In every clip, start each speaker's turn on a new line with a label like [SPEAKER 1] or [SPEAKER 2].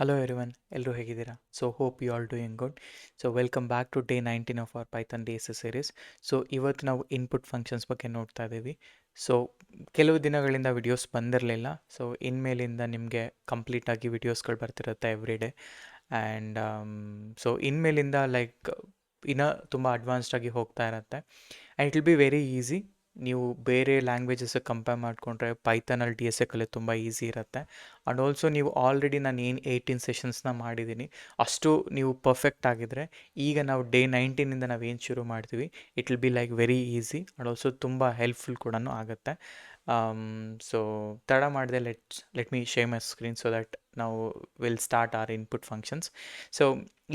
[SPEAKER 1] Hello everyone, ಎಲ್ಲರೂ ಹೇಗಿದ್ದೀರಾ? So hope you all doing good. So welcome back to day 19 of our Python days series. So ಇವತ್ತು ನಾವು input functions ಬಗ್ಗೆ ನೋಡ್ತಾ ಇದ್ದೀವಿ. ಸೊ ಕೆಲವು ದಿನಗಳಿಂದ ವಿಡಿಯೋಸ್ ಬಂದಿರಲಿಲ್ಲ. ಸೊ ಇನ್ಮೇಲಿಂದ ನಿಮಗೆ ಕಂಪ್ಲೀಟಾಗಿ ವಿಡಿಯೋಸ್ಗಳು ಬರ್ತಿರುತ್ತೆ ಎವ್ರಿ ಡೇ. ಆ್ಯಂಡ್ ಸೊ ಇನ್ಮೇಲಿಂದ ಇನ್ನೂ ತುಂಬ ಅಡ್ವಾನ್ಸ್ಡಾಗಿ ಹೋಗ್ತಾ ಇರುತ್ತೆ. And it will be very easy. ನೀವು ಬೇರೆ ಲ್ಯಾಂಗ್ವೇಜಸ್ಗೆ ಕಂಪೇರ್ ಮಾಡಿಕೊಂಡ್ರೆ ಪೈಥಾನಲ್ಲಿ ಡಿ ಎಸ್ ಎ ಕಲಿಯೋದು ತುಂಬ ಈಸಿ ಇರುತ್ತೆ. ಆ್ಯಂಡ್ ಆಲ್ಸೋ ನೀವು ಆಲ್ರೆಡಿ ನಾನು ಏನು 18 ಸೆಷನ್ಸ್ನ ಮಾಡಿದ್ದೀನಿ ಅಷ್ಟು ನೀವು ಪರ್ಫೆಕ್ಟ್ ಆಗಿದ್ದರೆ ಈಗ ನಾವು ಡೇ 19ಇಂದ ನಾವೇನು ಶುರು ಮಾಡ್ತೀವಿ it will be like very easy and also ತುಂಬ ಹೆಲ್ಪ್ಫುಲ್ ಕೂಡ ಆಗುತ್ತೆ. ಸೊ ತಡ ಮಾಡಿದೆ let me share my screen so that ನಾವು will start our input functions. So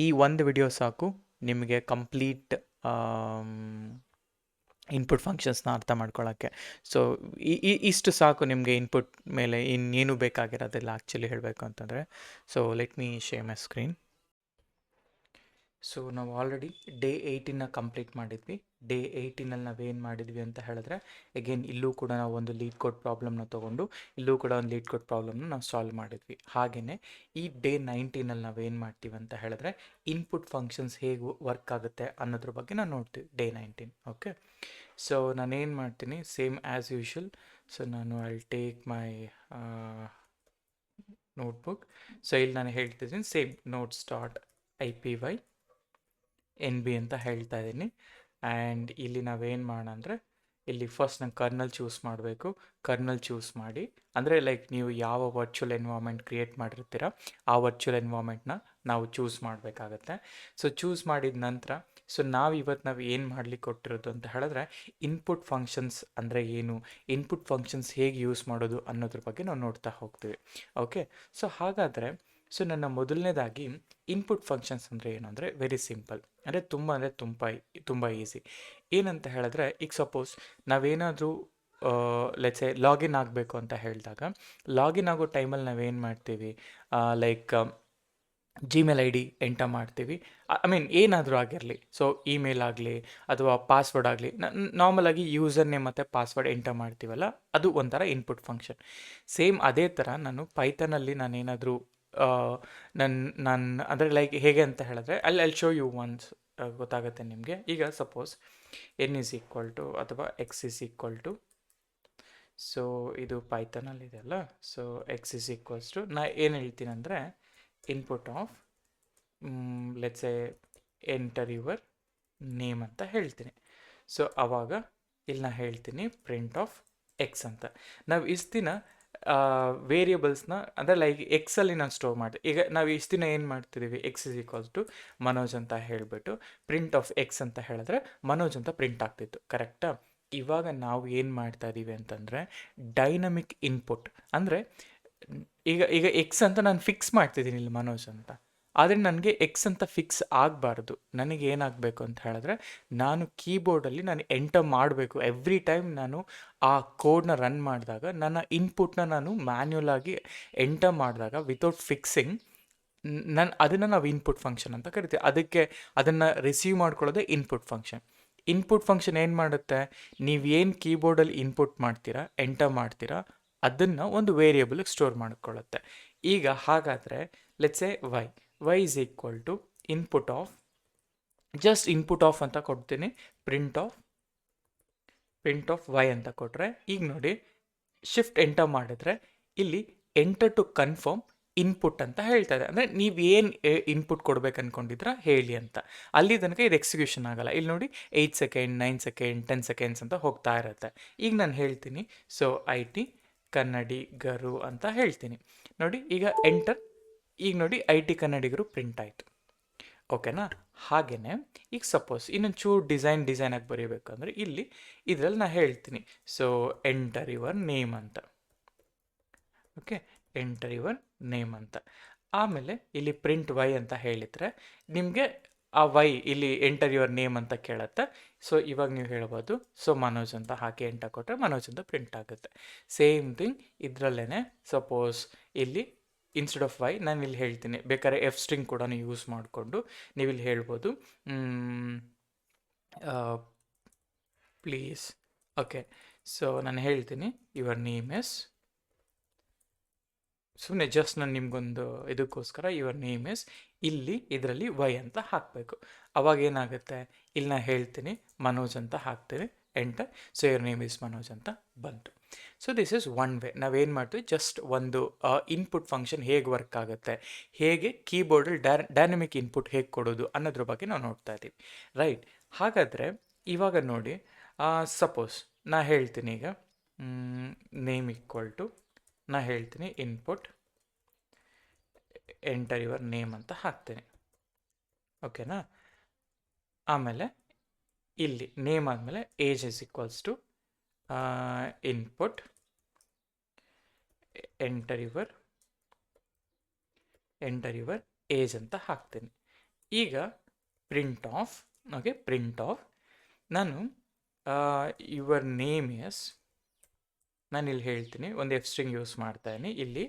[SPEAKER 1] ಈ ಒಂದು ವಿಡಿಯೋ ಸಾಕು ನಿಮಗೆ ಕಂಪ್ಲೀಟ್ ಇನ್ಪುಟ್ ಫಂಕ್ಷನ್ಸ್ನ ಅರ್ಥ ಮಾಡ್ಕೊಳ್ಳೋಕ್ಕೆ. ಸೊ ಇಷ್ಟು ಸಾಕು ನಿಮಗೆ ಇನ್ಪುಟ್ ಮೇಲೆ ಇನ್ನೇನು ಬೇಕಾಗಿರೋದಿಲ್ಲ ಆ್ಯಕ್ಚುಲಿ ಹೇಳಬೇಕು ಅಂತಂದರೆ. So let me share my screen. So ನಾವು ಆಲ್ರೆಡಿ ಡೇ 18ನ ಕಂಪ್ಲೀಟ್ ಮಾಡಿದ್ವಿ. ಡೇ 18ನಲ್ಲಿ ನಾವೇನು ಮಾಡಿದ್ವಿ ಅಂತ ಹೇಳಿದ್ರೆ ಅಗೇನ್ ಇಲ್ಲೂ ಕೂಡ ನಾವು ಒಂದು ಲೀಡ್ ಕೋಡ್ ಪ್ರಾಬ್ಲಮ್ನ ತೊಗೊಂಡು ಇಲ್ಲೂ ಕೂಡ ಒಂದು ಲೀಡ್ ಕೋಡ್ ಪ್ರಾಬ್ಲಮ್ನ ನಾವು ಸಾಲ್ವ್ ಮಾಡಿದ್ವಿ. ಹಾಗೆಯೇ ಈ ಡೇ 19ನಲ್ಲಿ ನಾವೇನು ಮಾಡ್ತೀವಿ ಅಂತ ಹೇಳಿದ್ರೆ ಇನ್ಪುಟ್ ಫಂಕ್ಷನ್ಸ್ ಹೇಗೆ ವರ್ಕ್ ಆಗುತ್ತೆ ಅನ್ನೋದ್ರ ಬಗ್ಗೆ ನಾವು ನೋಡ್ತೀವಿ ಡೇ 19. ಓಕೆ, ಸೊ ನಾನೇನು ಮಾಡ್ತೀನಿ ಸೇಮ್ ಆ್ಯಸ್ ಯೂಶ್ವಲ್. ಸೊ ನಾನು I take my notebook. So ಇಲ್ಲಿ ನಾನು ಹೇಳ್ತಿದ್ದೀನಿ same notes dot IPY NB ಅಂತ ಹೇಳ್ತಾ ಇದ್ದೀನಿ. ಆ್ಯಂಡ್ ಇಲ್ಲಿ ನಾವೇನು ಮಾಡೋಣ ಅಂದರೆ ಇಲ್ಲಿ ಫಸ್ಟ್ ನಾನು ಕರ್ನಲ್ ಚೂಸ್ ಮಾಡಬೇಕು. ಕರ್ನಲ್ ಚೂಸ್ ಮಾಡಿ ಅಂದರೆ ಲೈಕ್ ನೀವು ಯಾವ ವರ್ಚುವಲ್ ಎನ್ವಾರ್ಮೆಂಟ್ ಕ್ರಿಯೇಟ್ ಮಾಡಿರ್ತೀರ ಆ ವರ್ಚುವಲ್ ಎನ್ವಾರ್ಮೆಂಟ್ನ ನಾವು ಚೂಸ್ ಮಾಡಬೇಕಾಗತ್ತೆ. ಸೊ ಚೂಸ್ ಮಾಡಿದ ನಂತರ ಸೊ ನಾವು ಏನು ಮಾಡಲಿಕ್ಕೆ ಕೊಟ್ಟಿರೋದು ಅಂತ ಹೇಳಿದ್ರೆ ಇನ್ಪುಟ್ ಫಂಕ್ಷನ್ಸ್ ಅಂದರೆ ಏನು, ಇನ್ಪುಟ್ ಫಂಕ್ಷನ್ಸ್ ಹೇಗೆ ಯೂಸ್ ಮಾಡೋದು ಅನ್ನೋದ್ರ ಬಗ್ಗೆ ನಾವು ನೋಡ್ತಾ ಹೋಗ್ತೀವಿ. ಓಕೆ, ಸೊ ಹಾಗಾದರೆ ಸೊ ನನ್ನ ಮೊದಲನೇದಾಗಿ ಇನ್ಪುಟ್ ಫಂಕ್ಷನ್ಸ್ ಅಂದರೆ ಏನು ಅಂದರೆ ವೆರಿ ಸಿಂಪಲ್, ಅಂದರೆ ತುಂಬ ಈಸಿ. ಏನಂತ ಹೇಳಿದ್ರೆ ಈಗ ಸಪೋಸ್ ನಾವೇನಾದರೂ ಲೆಟ್ಸೆ ಲಾಗಿನ್ ಆಗಬೇಕು ಅಂತ ಹೇಳಿದಾಗ ಲಾಗಿನ್ ಆಗೋ ಟೈಮಲ್ಲಿ ನಾವೇನು ಮಾಡ್ತೀವಿ ಲೈಕ್ ಜಿಮೇಲ್ ID ಎಂಟರ್ ಮಾಡ್ತೀವಿ. ಐ ಮೀನ್ ಏನಾದರೂ ಆಗಿರಲಿ, ಸೊ ಇಮೇಲ್ ಆಗಲಿ ಅಥವಾ ಪಾಸ್ವರ್ಡ್ ಆಗಲಿ, ನಾರ್ಮಲಾಗಿ ಯೂಸರ್ ನೇಮ್ ಮತ್ತು ಪಾಸ್ವರ್ಡ್ ಎಂಟರ್ ಮಾಡ್ತೀವಲ್ಲ ಅದು ಒಂಥರ ಇನ್ಪುಟ್ ಫಂಕ್ಷನ್. ಸೇಮ್ ಅದೇ ಥರ ನಾನು ಪೈಥಾನಲ್ಲಿ ನಾನೇನಾದರೂ ಅಂದರೆ ಲೈಕ್ ಹೇಗೆ ಅಂತ ಹೇಳಿದ್ರೆ ಐ ಶೋ ಯು ಒನ್ಸ್, ಗೊತ್ತಾಗುತ್ತೆ ನಿಮಗೆ. ಈಗ suppose n is equal to ಅಥವಾ x is equal to, so ಇದು ಪೈಥಾನಲ್ಲಿ ಇದೆ ಅಲ್ಲ, so x is equals to ನಾ ಏನು ಹೇಳ್ತೀನಿ ಅಂದರೆ input of let's a enter your name ಅಂತ ಹೇಳ್ತೀನಿ. ಸೊ ಆವಾಗ ಇಲ್ಲಿ ನಾನು ಹೇಳ್ತೀನಿ ಪ್ರಿಂಟ್ ಆಫ್ ಎಕ್ಸ್ ಅಂತ. ನಾವು ಇಷ್ಟು ದಿನ ವೇರಿಯಬಲ್ಸ್ನ ಅಂದರೆ ಲೈಕ್ ಎಕ್ಸಲ್ಲಿ ನಾನು ಸ್ಟೋರ್ ಮಾಡಿದೆ. ಈಗ ನಾವು ಇಷ್ಟು ದಿನ ಏನು ಮಾಡ್ತಿದ್ದೀವಿ X is equals to Manoj ಅಂತ ಹೇಳಿಬಿಟ್ಟು ಪ್ರಿಂಟ್ ಆಫ್ ಎಕ್ಸ್ ಅಂತ ಹೇಳಿದ್ರೆ ಮನೋಜ್ ಅಂತ ಪ್ರಿಂಟ್ ಆಗ್ತಿತ್ತು, ಕರೆಕ್ಟಾ? ಇವಾಗ ನಾವು ಏನು ಮಾಡ್ತಾ ಇದ್ದೀವಿ ಅಂತಂದರೆ ಡೈನಮಿಕ್ ಇನ್ಪುಟ್ ಅಂದರೆ ಈಗ ಈಗ ಎಕ್ಸ್ ಅಂತ ನಾನು ಫಿಕ್ಸ್ ಮಾಡ್ತಿದ್ದೀನಿ ಇಲ್ಲಿ ಮನೋಜ್ ಅಂತ, ಆದರೆ ನನಗೆ ಎಕ್ಸ್ ಅಂತ ಫಿಕ್ಸ್ ಆಗಬಾರ್ದು. ನನಗೆ ಏನಾಗಬೇಕು ಅಂತ ಹೇಳಿದ್ರೆ ನಾನು ಕೀಬೋರ್ಡಲ್ಲಿ ನಾನು ಎಂಟರ್ ಮಾಡಬೇಕು ಎವ್ರಿ ಟೈಮ್ ನಾನು ಆ ಕೋಡ್ನ ರನ್ ಮಾಡಿದಾಗ ನನ್ನ ಇನ್ಪುಟ್ನ ನಾನು ಮ್ಯಾನ್ಯುಯಲ್ ಆಗಿ ಎಂಟರ್ ಮಾಡಿದಾಗ ವಿತೌಟ್ ಫಿಕ್ಸಿಂಗ್ ಅದನ್ನು ನಾವು ಇನ್ಪುಟ್ ಫಂಕ್ಷನ್ ಅಂತ ಕರಿತೀವಿ. ಅದನ್ನು ರಿಸೀವ್ ಮಾಡ್ಕೊಳ್ಳೋದೇ ಇನ್ಪುಟ್ ಫಂಕ್ಷನ್. ಇನ್ಪುಟ್ ಫಂಕ್ಷನ್ ಏನು ಮಾಡುತ್ತೆ, ನೀವೇನು ಕೀಬೋರ್ಡಲ್ಲಿ ಇನ್ಪುಟ್ ಮಾಡ್ತೀರಾ ಎಂಟರ್ ಮಾಡ್ತೀರಾ ಅದನ್ನು ಒಂದು ವೇರಿಯೇಬಲ್ಗೆ ಸ್ಟೋರ್ ಮಾಡ್ಕೊಳ್ಳುತ್ತೆ. ಈಗ ಹಾಗಾದರೆ let's A y is equal to input of, just input of ಅಂತ ಕೊಡ್ತೀನಿ, ಪ್ರಿಂಟ್ ಆಫ್ y ಅಂತ ಕೊಟ್ಟರೆ ಈಗ ನೋಡಿ ಶಿಫ್ಟ್ ಎಂಟರ್ ಮಾಡಿದ್ರೆ ಇಲ್ಲಿ ಎಂಟರ್ ಟು ಕನ್ಫರ್ಮ್ ಇನ್ಪುಟ್ ಅಂತ ಹೇಳ್ತಾ ಇದೆ. ಅಂದರೆ ನೀವೇನು ಇನ್ಪುಟ್ ಕೊಡ್ಬೇಕು ಅಂದ್ಕೊಂಡಿದ್ರ ಹೇಳಿ ಅಂತ. ಅಲ್ಲಿ ತನಕ ಇದು ಎಕ್ಸಿಕ್ಯೂಷನ್ ಆಗಲ್ಲ. ಇಲ್ಲಿ ನೋಡಿ 8 ಸೆಕೆಂಡ್ 9 ಸೆಕೆಂಡ್ 10 ಸೆಕೆಂಡ್ಸ್ ಅಂತ ಹೋಗ್ತಾ ಇರುತ್ತೆ. ಈಗ ನಾನು ಹೇಳ್ತೀನಿ ಸೊ IT ಕನ್ನಡಿಗರು ಅಂತ ಹೇಳ್ತೀನಿ. ನೋಡಿ ಈಗ ಎಂಟರ್, ಈಗ ನೋಡಿ IT ಕನ್ನಡಿಗರು ಪ್ರಿಂಟ್ ಆಯಿತು. ಓಕೆನಾ? ಹಾಗೆಯೇ ಈಗ ಸಪೋಸ್ ಇನ್ನೊಂದು ಚೂರು ಡಿಸೈನಾಗಿ ಬರೀಬೇಕಂದ್ರೆ ಇಲ್ಲಿ ಇದರಲ್ಲಿ ನಾನು ಹೇಳ್ತೀನಿ ಸೊ ಎಂಟರ್ ಯುವರ್ ನೇಮ್ ಅಂತ. ಓಕೆ, ಎಂಟರ್ ಯುವರ್ ನೇಮ್ ಅಂತ. ಆಮೇಲೆ ಇಲ್ಲಿ ಪ್ರಿಂಟ್ y ಅಂತ ಹೇಳಿದರೆ ನಿಮಗೆ ಆ y ಇಲ್ಲಿ ಎಂಟರ್ ಯುವರ್ ನೇಮ್ ಅಂತ ಕೇಳುತ್ತೆ. ಸೊ ಇವಾಗ ನೀವು ಹೇಳ್ಬೋದು ಸೊ ಮನೋಜ್ ಅಂತ ಹಾಕಿ ಎಂಟರ್ ಕೊಟ್ಟರೆ ಮನೋಜ್ ಅಂತ ಪ್ರಿಂಟ್ ಆಗುತ್ತೆ. ಸೇಮ್ ಥಿಂಗ್ ಇದರಲ್ಲೇ ಸಪೋಸ್ ಇಲ್ಲಿ ಇನ್ಸ್ಟೆಡ್ ಆಫ್ y ನಾನು ಇಲ್ಲಿ ಹೇಳ್ತೀನಿ, ಬೇಕಾದ್ರೆ F ಸ್ಟ್ರಿಂಗ್ ಕೂಡ ಯೂಸ್ ಮಾಡಿಕೊಂಡು ನೀವು ಇಲ್ಲಿ ಹೇಳ್ಬೋದು ಪ್ಲೀಸ್. ಓಕೆ, ಸೊ ನಾನು ಹೇಳ್ತೀನಿ ಯುವರ್ ನೇಮ್ ಇಸ್ ಸುಮ್ಮನೆ ಜಸ್ಟ್ ನಾನು ನಿಮ್ಗೊಂದು ಇದಕ್ಕೋಸ್ಕರ ಯುವರ್ ನೇಮ್ ಇಸ್ ಇಲ್ಲಿ ಇದರಲ್ಲಿ ವೈ ಅಂತ ಹಾಕಬೇಕು. ಅವಾಗ ಏನಾಗುತ್ತೆ, ಇಲ್ಲಿ ನಾನು ಹೇಳ್ತೀನಿ ಮನೋಜ್ ಅಂತ ಹಾಕ್ತೀನಿ, enter. So your name is Manoj ಅಂತ ಬಂತು. So this is one way. ನಾವೇನು ಮಾಡ್ತೀವಿ, ಜಸ್ಟ್ ಒಂದು ಇನ್ಪುಟ್ ಫಂಕ್ಷನ್ ಹೇಗೆ ವರ್ಕ್ ಆಗುತ್ತೆ, ಹೇಗೆ ಕೀಬೋರ್ಡಲ್ಲಿ ಡೈನಮಿಕ್ ಇನ್ಪುಟ್ ಹೇಗೆ ಕೊಡೋದು ಅನ್ನೋದ್ರ ಬಗ್ಗೆ ನಾವು ನೋಡ್ತಾ ಇದ್ದೀವಿ, ರೈಟ್. ಹಾಗಾದರೆ ಇವಾಗ ನೋಡಿ, ಸಪೋಸ್ ನಾ ಹೇಳ್ತೀನಿ ಈಗ ನೇಮ್ ಈಕ್ವಲ್ ಟು, ನಾ ಹೇಳ್ತೀನಿ ಇನ್ಪುಟ್ ಎಂಟರ್ ಯುವರ್ ನೇಮ್ ಅಂತ ಹಾಕ್ತೀನಿ, ಓಕೆನಾ. ಆಮೇಲೆ ಇಲ್ಲಿ ನೇಮ್ ಆದಮೇಲೆ age is equals to input enter your age ಅಂತ ಹಾಕ್ತೀನಿ. ಈಗ print of, okay, print of ನಾನು ಯುವರ್ ನೇಮ್ ಎಸ್, ನಾನು ಇಲ್ಲಿ ಹೇಳ್ತೀನಿ ಒಂದು ಎಫ್ ಸ್ಟ್ರಿಂಗ್ ಯೂಸ್ ಮಾಡ್ತಾಯಿದ್ದೀನಿ ಇಲ್ಲಿ.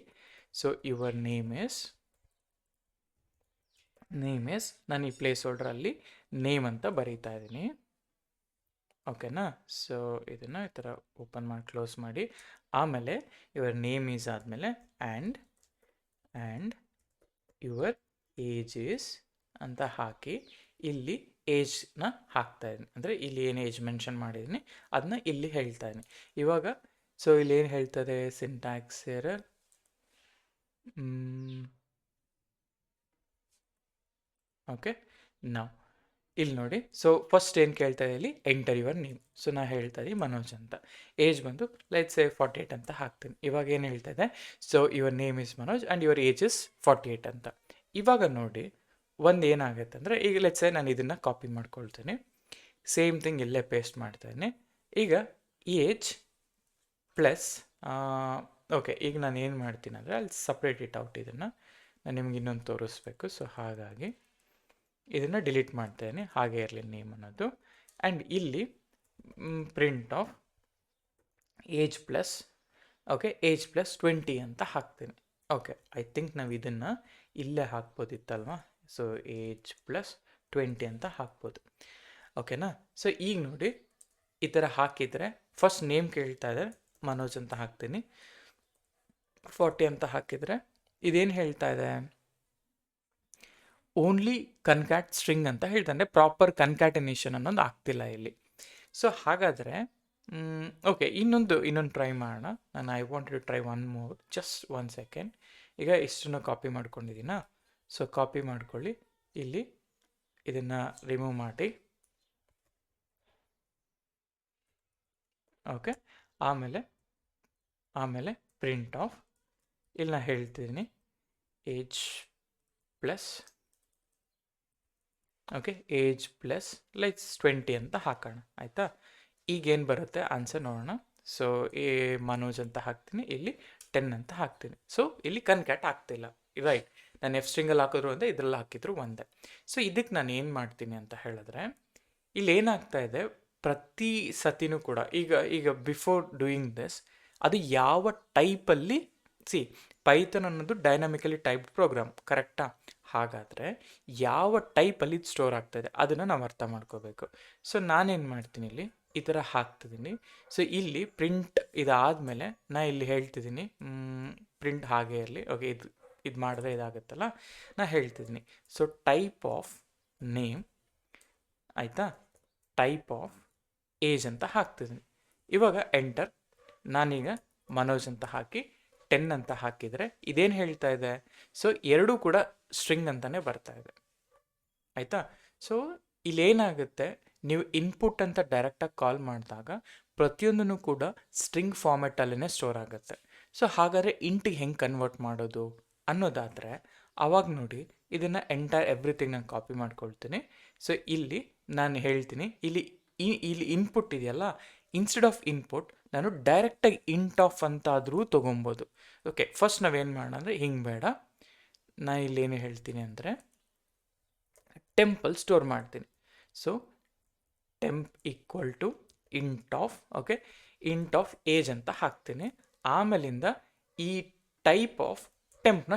[SPEAKER 1] ಸೊ ಯುವರ್ ನೇಮ್ ಇಸ್ ನಾನು ಈ ಪ್ಲೇಸ್ ಹೋಲ್ಡ್ರಲ್ಲಿ ನೇಮ್ ಅಂತ ಬರೀತಾ ಇದ್ದೀನಿ, ಓಕೆನಾ. ಸೊ ಇದನ್ನು ಈ ಥರ ಓಪನ್ ಮಾಡಿ ಕ್ಲೋಸ್ ಮಾಡಿ, ಆಮೇಲೆ ಯುವರ್ ನೇಮ್ ಈಸ್ ಆದಮೇಲೆ ಆ್ಯಂಡ್ ಯುವರ್ ಏಜ್ ಈಸ್ ಅಂತ ಹಾಕಿ ಇಲ್ಲಿ ಏಜ್ನ ಹಾಕ್ತಾ ಇದ್ದೀನಿ, ಅಂದರೆ ಇಲ್ಲಿ ಏನು ಏಜ್ ಮೆನ್ಷನ್ ಮಾಡಿದ್ದೀನಿ ಅದನ್ನ ಇಲ್ಲಿ ಹೇಳ್ತಾ ಇದ್ದೀನಿ ಇವಾಗ. ಸೊ ಇಲ್ಲಿ ಏನು ಹೇಳ್ತದೆ, ಸಿಂಟ್ಯಾಕ್ಸ್ ಎರರ್, ಓಕೆ. ನಾವು ಇಲ್ಲಿ ನೋಡಿ, ಸೊ ಫಸ್ಟ್ ಏನು ಕೇಳ್ತಾ ಇದೆ ಇಲ್ಲಿ, ಎಂಟರ್ ಯುವರ್ ನೇಮ್. ಸೊ ನಾನು ಹೇಳ್ತಾ ಇದ್ದೀನಿ ಮನೋಜ್ ಅಂತ, ಏಜ್ ಬಂದು ಲೆಟ್ಸ್ ಸೇ 48 ಅಂತ ಹಾಕ್ತೀನಿ. ಇವಾಗ ಏನು ಹೇಳ್ತಾ ಇದೆ, so your name is Manoj and your age is 48 ಅಂತ. ಇವಾಗ ನೋಡಿ ಒಂದು ಏನಾಗುತ್ತೆ ಅಂದರೆ, ಈಗ ಲೆಟ್ಸ್ ಸೇ ನಾನು ಇದನ್ನು ಕಾಪಿ ಮಾಡ್ಕೊಳ್ತೀನಿ, ಸೇಮ್ ಥಿಂಗ್ ಇಲ್ಲೇ ಪೇಸ್ಟ್ ಮಾಡ್ತಾಯಿದ್ದೀನಿ. ಈಗ ಏಜ್ ಪ್ಲಸ್, ಓಕೆ, ಈಗ ನಾನು ಏನು ಮಾಡ್ತೀನಿ ಅಂದರೆ ಅಲ್ಲಿ ಸಪ್ರೇಟ್ ಇಟ್ ಔಟ್, ಇದನ್ನು ನಾನು ನಿಮ್ಗೆ ಇನ್ನೊಂದು ತೋರಿಸ್ಬೇಕು. ಸೊ ಹಾಗಾಗಿ ಇದನ್ನು ಡಿಲೀಟ್ ಮಾಡ್ತೇನೆ, ಹಾಗೆ ಇರಲಿ ನೇಮ್ ಅನ್ನೋದು. ಆ್ಯಂಡ್ ಇಲ್ಲಿ print of age plus, okay, age plus 20 ಅಂತ ಹಾಕ್ತೀನಿ. ಓಕೆ, ಐ ಥಿಂಕ್ ನಾವು ಇದನ್ನು ಇಲ್ಲೇ ಹಾಕ್ಬೋದಿತ್ತಲ್ವ. ಸೊ ಏಜ್ ಪ್ಲಸ್ 20 ಅಂತ ಹಾಕ್ಬೋದು, ಓಕೆನಾ. ಸೊ ಈಗ ನೋಡಿ ಈ ಥರ ಹಾಕಿದರೆ ಫಸ್ಟ್ ನೇಮ್ ಕೇಳ್ತಾ ಇದೆ, ಮನೋಜ್ ಅಂತ ಹಾಕ್ತೀನಿ. 40 ಅಂತ ಹಾಕಿದರೆ ಇದೇನು ಹೇಳ್ತಾ ಇದೆ, ಓನ್ಲಿ ಕನ್ಕ್ಯಾಟ್ ಸ್ಟ್ರಿಂಗ್ ಅಂತ ಹೇಳ್ತಾ, ಅಂದರೆ ಪ್ರಾಪರ್ ಕನ್ಕ್ಯಾಟಿನೇಷನ್ ಅನ್ನೋದು ಆಗ್ತಿಲ್ಲ ಇಲ್ಲಿ. ಸೊ ಹಾಗಾದರೆ ಓಕೆ, ಇನ್ನೊಂದು ಟ್ರೈ ಮಾಡೋಣ. I want to try one more, just 1 second. ಈಗ ಇಷ್ಟನ್ನು ಕಾಪಿ ಮಾಡ್ಕೊಂಡಿದ್ದೀನಾ, ಸೊ ಕಾಪಿ ಮಾಡ್ಕೊಳ್ಳಿ, ಇಲ್ಲಿ ಇದನ್ನು ರಿಮೂವ್ ಮಾಡಿ, ಓಕೆ. ಆಮೇಲೆ ಪ್ರಿಂಟ್ ಆಫ್, ಇಲ್ಲಿ ನಾನು ಹೇಳ್ತಿದ್ದೀನಿ age plus, okay, age plus let's 20 ಅಂತ ಹಾಕೋಣ, ಆಯಿತಾ. ಈಗೇನು ಬರುತ್ತೆ ಆನ್ಸರ್ ನೋಡೋಣ. ಸೊ ಮನೋಜ್ ಅಂತ ಹಾಕ್ತೀನಿ, ಇಲ್ಲಿ 10 ಅಂತ ಹಾಕ್ತೀನಿ. ಸೊ ಇಲ್ಲಿ ಕನ್ಕ್ಯಾಟ್ ಆಗ್ತಿಲ್ಲ, ರೈಟ್. ನಾನು ಎಫ್ ಸ್ಟ್ರಿಂಗಲ್ಲಿ ಹಾಕಿದ್ರು ಒಂದೇ, ಇದರಲ್ಲಿ ಹಾಕಿದ್ರು ಒಂದೇ. ಸೊ ಇದಕ್ಕೆ ನಾನು ಏನು ಮಾಡ್ತೀನಿ ಅಂತ ಹೇಳಿದ್ರೆ, ಇಲ್ಲಿ ಏನಾಗ್ತಾ ಇದೆ, ಪ್ರತಿ ಸತಿನೂ ಕೂಡ ಈಗ ಬಿಫೋರ್ ಡೂಯಿಂಗ್ ದಿಸ್, ಅದು ಯಾವ ಟೈಪಲ್ಲಿ, ಪೈಥಾನ್ ಅನ್ನೋದು ಡೈನಾಮಿಕಲಿ ಟೈಪ್ಡ್ ಪ್ರೋಗ್ರಾಮ್, ಕರೆಕ್ಟಾ. ಹಾಗಾದರೆ ಯಾವ ಟೈಪಲ್ಲಿ ಇದು ಸ್ಟೋರ್ ಆಗ್ತಾಯಿದೆ ಅದನ್ನು ನಾವು ಅರ್ಥ ಮಾಡ್ಕೋಬೇಕು. ಸೊ ನಾನೇನು ಮಾಡ್ತೀನಿ, ಇಲ್ಲಿ ಈ ಥರ ಹಾಕ್ತಿದ್ದೀನಿ. ಸೊ ಇಲ್ಲಿ ಪ್ರಿಂಟ್ ಇದಾದಮೇಲೆ ನಾ ಇಲ್ಲಿ ಹೇಳ್ತಿದ್ದೀನಿ ಪ್ರಿಂಟ್ ಹಾಗೆ ಇರಲಿ, ಓಕೆ, ಇದು ಮಾಡಿದ್ರೆ ಇದಾಗುತ್ತಲ್ಲ, ನಾ ಹೇಳ್ತಿದ್ದೀನಿ. ಸೊ ಟೈಪ್ ಆಫ್ ನೇಮ್, ಆಯಿತಾ, ಟೈಪ್ ಆಫ್ ಏಜ್ ಅಂತ ಹಾಕ್ತಿದ್ದೀನಿ. ಇವಾಗ ಎಂಟರ್, ನಾನೀಗ ಮನೋಜ್ ಅಂತ ಹಾಕಿ 10 ಅಂತ ಹಾಕಿದರೆ ಇದೇನು ಹೇಳ್ತಾ ಇದೆ, ಸೊ ಎರಡೂ ಕೂಡ ಸ್ಟ್ರಿಂಗ್ ಅಂತಲೇ ಬರ್ತಾ ಇದೆ, ಆಯಿತಾ. ಸೊ ಇಲ್ಲೇನಾಗುತ್ತೆ, ನೀವು ಇನ್ಪುಟ್ ಅಂತ ಡೈರೆಕ್ಟಾಗಿ ಕಾಲ್ ಮಾಡಿದಾಗ ಪ್ರತಿಯೊಂದೂ ಕೂಡ ಸ್ಟ್ರಿಂಗ್ ಫಾರ್ಮೆಟಲ್ಲೇ ಸ್ಟೋರ್ ಆಗುತ್ತೆ. ಸೊ ಹಾಗಾದರೆ ಇಂಟಿಗೆ ಹೆಂಗೆ ಕನ್ವರ್ಟ್ ಮಾಡೋದು ಅನ್ನೋದಾದರೆ, ಆವಾಗ ನೋಡಿ ಇದನ್ನು ಎಂಟೈರ್ ಎವ್ರಿಥಿಂಗ್ ನಾನು ಕಾಪಿ ಮಾಡ್ಕೊಳ್ತೀನಿ. ಸೊ ಇಲ್ಲಿ ನಾನು ಹೇಳ್ತೀನಿ, ಇಲ್ಲಿ ಇನ್ಪುಟ್ ಇದೆಯಲ್ಲ, ಇನ್ಸ್ಟೆಡ್ ಆಫ್ ಇನ್ಪುಟ್ ನಾನು ಡೈರೆಕ್ಟಾಗಿ ಇಂಟ್ ಆಫ್ ಅಂತಾದರೂ ತೊಗೊಬೋದು. ಓಕೆ, ಫಸ್ಟ್ ನಾವೇನು ಮಾಡೋಣ ಅಂದರೆ, ಹಿಂಗೆ ಬೇಡ, ನಾನು ಇಲ್ಲೇನು ಹೇಳ್ತೀನಿ ಅಂದರೆ ಟೆಂಪಲ್ ಸ್ಟೋರ್ ಮಾಡ್ತೀನಿ. So temp equal to int of, okay, int of age ಅಂತ ಹಾಕ್ತೀನಿ. ಆಮೇಲಿಂದ ಈ ಟೈಪ್ ಆಫ್ ಟೆಂಪ್ನ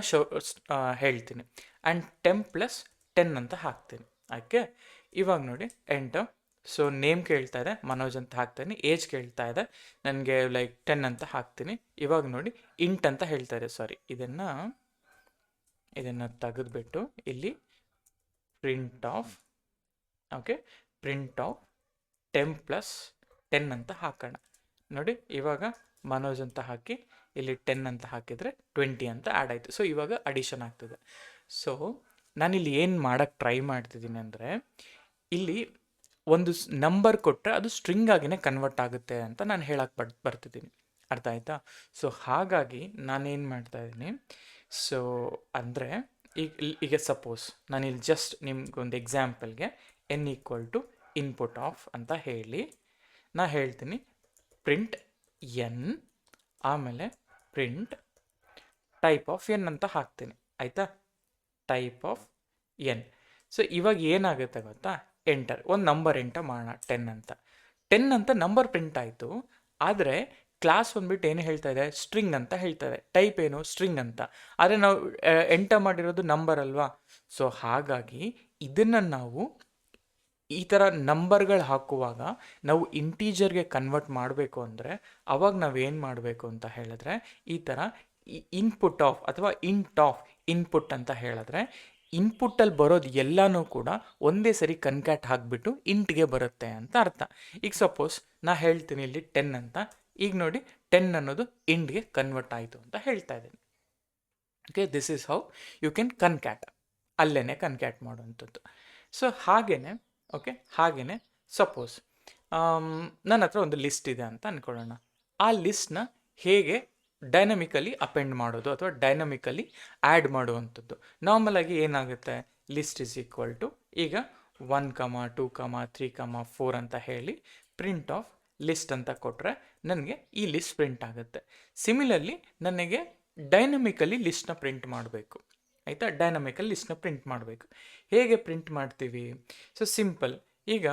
[SPEAKER 1] ಹೇಳ್ತೀನಿ, ಆ್ಯಂಡ್ ಟೆಂಪ್ ಪ್ಲಸ್ 10 ಅಂತ ಹಾಕ್ತೀನಿ. ಓಕೆ, ಇವಾಗ ನೋಡಿ ಎಂಟರ್. ಸೊ ನೇಮ್ ಕೇಳ್ತಾ ಇದೆ, ಮನೋಜ್ ಅಂತ ಹಾಕ್ತೀನಿ. ಏಜ್ ಕೇಳ್ತಾ ಇದೆ, ನನಗೆ ಲೈಕ್ 10 ಅಂತ ಹಾಕ್ತೀನಿ. ಇವಾಗ ನೋಡಿ ಇಂಟ್ ಅಂತ ಹೇಳ್ತಾ ಇದೆ. ಸಾರಿ, ಇದನ್ನು ತೆಗೆದುಬಿಟ್ಟು ಇಲ್ಲಿ print of, okay, print of 10 + 10 ಅಂತ ಹಾಕೋಣ. ನೋಡಿ ಇವಾಗ ಮನೋಜ್ ಅಂತ ಹಾಕಿ ಇಲ್ಲಿ 10 ಅಂತ ಹಾಕಿದರೆ 20 ಅಂತ ಆ್ಯಡ್ ಆಯಿತು. ಸೊ ಇವಾಗ ಅಡಿಷನ್ ಆಗ್ತದೆ. ಸೊ ನಾನಿಲ್ಲಿ ಏನು ಮಾಡೋಕ್ಕೆ ಟ್ರೈ ಮಾಡ್ತಿದ್ದೀನಿ ಅಂದರೆ, ಇಲ್ಲಿ ಒಂದು ನಂಬರ್ ಕೊಟ್ಟರೆ ಅದು ಸ್ಟ್ರಿಂಗ್ ಆಗಿನೇ ಕನ್ವರ್ಟ್ ಆಗುತ್ತೆ ಅಂತ ನಾನು ಹೇಳಕ್ಕೆ ಬರ್ತಿದ್ದೀನಿ. ಅರ್ಥ ಆಯ್ತಾ? ಸೊ ಹಾಗಾಗಿ ನಾನೇನು ಮಾಡ್ತಾ ಇದ್ದೀನಿ, ಸೊ ಅಂದರೆ ಈಗ ಸಪೋಸ್ ನಾನಿಲ್ಲಿ ಜಸ್ಟ್ ನಿಮ್ಗೊಂದು ಎಕ್ಸಾಂಪಲ್ಗೆ n = ಇನ್ಪುಟ್ ಆಫ್ ಅಂತ ಹೇಳಿ ನಾ ಹೇಳ್ತೀನಿ ಪ್ರಿಂಟ್ n, ಆಮೇಲೆ ಪ್ರಿಂಟ್ ಟೈಪ್ ಆಫ್ n ಅಂತ ಹಾಕ್ತೀನಿ. ಆಯಿತಾ? Type of n. ಸೊ ಇವಾಗ ಏನಾಗುತ್ತೆ ಗೊತ್ತಾ, ಎಂಟರ್, ಒಂದು ನಂಬರ್ ಎಂಟರ್ ಮಾಡೋಣ, 10 ಅಂತ. 10 ಅಂತ ನಂಬರ್ ಪ್ರಿಂಟ್ ಆಯಿತು. ಆದರೆ ಕ್ಲಾಸ್ ಬಂದ್ಬಿಟ್ಟು ಏನು ಹೇಳ್ತಾ ಇದೆ, ಸ್ಟ್ರಿಂಗ್ ಅಂತ ಹೇಳ್ತಾ ಇದೆ. ಟೈಪ್ ಏನು, ಸ್ಟ್ರಿಂಗ್ ಅಂತ. ಆದರೆ ನಾವು ಎಂಟರ್ ಮಾಡಿರೋದು ನಂಬರ್ ಅಲ್ವಾ. ಸೊ ಹಾಗಾಗಿ ಇದನ್ನು ನಾವು ಈ ಥರ ನಂಬರ್ಗಳು ಹಾಕುವಾಗ ನಾವು ಇಂಟೀಜರ್ಗೆ ಕನ್ವರ್ಟ್ ಮಾಡಬೇಕು ಅಂದರೆ ಅವಾಗ ನಾವೇನು ಮಾಡಬೇಕು ಅಂತ ಹೇಳಿದ್ರೆ, ಈ ಥರ ಇನ್ಪುಟ್ ಆಫ್ ಅಥವಾ ಇಂಟ್ ಆಫ್ ಇನ್ಪುಟ್ ಅಂತ ಹೇಳಿದ್ರೆ, ಇನ್ಪುಟ್ಟಲ್ಲಿ ಬರೋದು ಎಲ್ಲನೂ ಕೂಡ ಒಂದೇ ಸರಿ ಕನ್ಕ್ಯಾಟ್ ಹಾಕಿಬಿಟ್ಟು ಇಂಟ್ಗೆ ಬರುತ್ತೆ ಅಂತ ಅರ್ಥ. ಈಗ ಸಪೋಸ್ ನಾ ಹೇಳ್ತೀನಿ ಇಲ್ಲಿ 10 ಅಂತ. ಈಗ ನೋಡಿ 10 ಅನ್ನೋದು ಇಂಟ್ಗೆ ಕನ್ವರ್ಟ್ ಆಯಿತು ಅಂತ ಹೇಳ್ತಾ ಇದ್ದೀನಿ. Okay, this is how you can concat, ಅಲ್ಲೇ ಕನ್ಕ್ಯಾಟ್ ಮಾಡುವಂಥದ್ದು. ಸೊ ಹಾಗೇ ಓಕೆ, ಹಾಗೆಯೇ ಸಪೋಸ್ ನನ್ನ ಹತ್ರ ಒಂದು ಲಿಸ್ಟ್ ಇದೆ ಅಂತ ಅಂದ್ಕೊಳ್ಳೋಣ. ಆ ಲಿಸ್ಟ್ನ ಹೇಗೆ ಡೈನಮಿಕಲಿ ಅಪೆಂಡ್ ಮಾಡೋದು ಅಥವಾ ಡೈನಮಿಕಲಿ ಆ್ಯಡ್ ಮಾಡುವಂಥದ್ದು. ನಾರ್ಮಲಾಗಿ ಏನಾಗುತ್ತೆ, ಲಿಸ್ಟ್ = ಈಗ 1, 2, 3, 4 ಅಂತ ಹೇಳಿ ಪ್ರಿಂಟ್ ಆಫ್ ಲಿಸ್ಟ್ ಅಂತ ಕೊಟ್ಟರೆ ನನಗೆ ಈ ಲಿಸ್ಟ್ ಪ್ರಿಂಟ್ ಆಗುತ್ತೆ. ಸಿಮಿಲರ್ಲಿ ನನಗೆ ಡೈನಮಿಕಲಿ ಲಿಸ್ಟ್ನ ಪ್ರಿಂಟ್ ಮಾಡಬೇಕು. ಆಯಿತಾ? ಡೈನಮಿಕಲ್ ಲಿಸ್ಟ್ನ ಪ್ರಿಂಟ್ ಮಾಡಬೇಕು. ಹೇಗೆ ಪ್ರಿಂಟ್ ಮಾಡ್ತೀವಿ? So simple. ಈಗ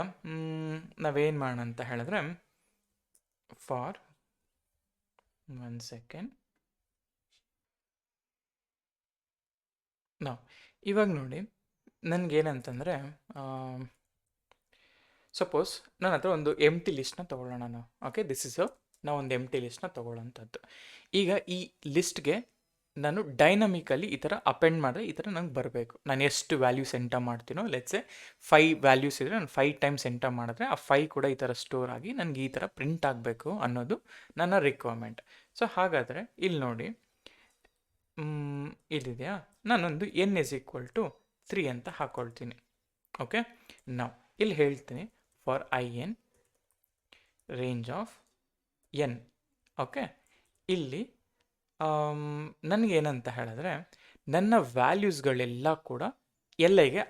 [SPEAKER 1] ನಾವೇನು ಮಾಡೋಣ ಅಂತ ಹೇಳಿದ್ರೆ, ಫಾರ್ 1 ಸೆಕೆಂಡ್ ನಾವು ಇವಾಗ ನೋಡಿ ನನಗೇನಂತಂದರೆ, ಸಪೋಸ್ ನನ್ನ ಹತ್ರ ಒಂದು ಎಂಟಿ ಲಿಸ್ಟ್ನ ತೊಗೊಳ್ಳೋಣ ನಾವು. ಓಕೆ, ದಿಸ್ ಇಸ್ ನಾವು ಒಂದು ಎಂಟಿ ಲಿಸ್ಟ್ನ ತೊಗೊಳ್ಳೋಂಥದ್ದು. ಈಗ ಈ ಲಿಸ್ಟ್ಗೆ ನಾನು ಡೈನಮಿಕಲಿ ಈ ಥರ ಅಪೆಂಡ್ ಮಾಡಿದ್ರೆ ಈ ಥರ ನಂಗೆ ಬರಬೇಕು. ನಾನು ಎಷ್ಟು ವ್ಯಾಲ್ಯೂಸ್ ಎಂಟರ್ ಮಾಡ್ತೀನೋ, ಲೆಟ್ಸೆ 5 ವ್ಯಾಲ್ಯೂಸ್ ಇದ್ದರೆ ನಾನು 5 ಟೈಮ್ಸ್ ಎಂಟರ್ ಮಾಡಿದ್ರೆ ಆ 5 ಕೂಡ ಈ ಥರ ಸ್ಟೋರ್ ಆಗಿ ನನಗೆ ಈ ಥರ ಪ್ರಿಂಟ್ ಆಗಬೇಕು ಅನ್ನೋದು ನನ್ನ ರಿಕ್ವೈರ್ಮೆಂಟ್. ಸೊ ಹಾಗಾದರೆ ಇಲ್ಲಿ ನೋಡಿ, ಇಲ್ಲಿದೆಯಾ, ನಾನೊಂದು n = 3 ಅಂತ ಹಾಕ್ಕೊಳ್ತೀನಿ. ಓಕೆ, ನಾವು ಇಲ್ಲಿ ಹೇಳ್ತೀನಿ for in range of n. Okay, ಇಲ್ಲಿ ನನಗೇನಂತ ಹೇಳಿದ್ರೆ, ನನ್ನ ವ್ಯಾಲ್ಯೂಸ್ಗಳೆಲ್ಲ ಕೂಡ LIಗೆ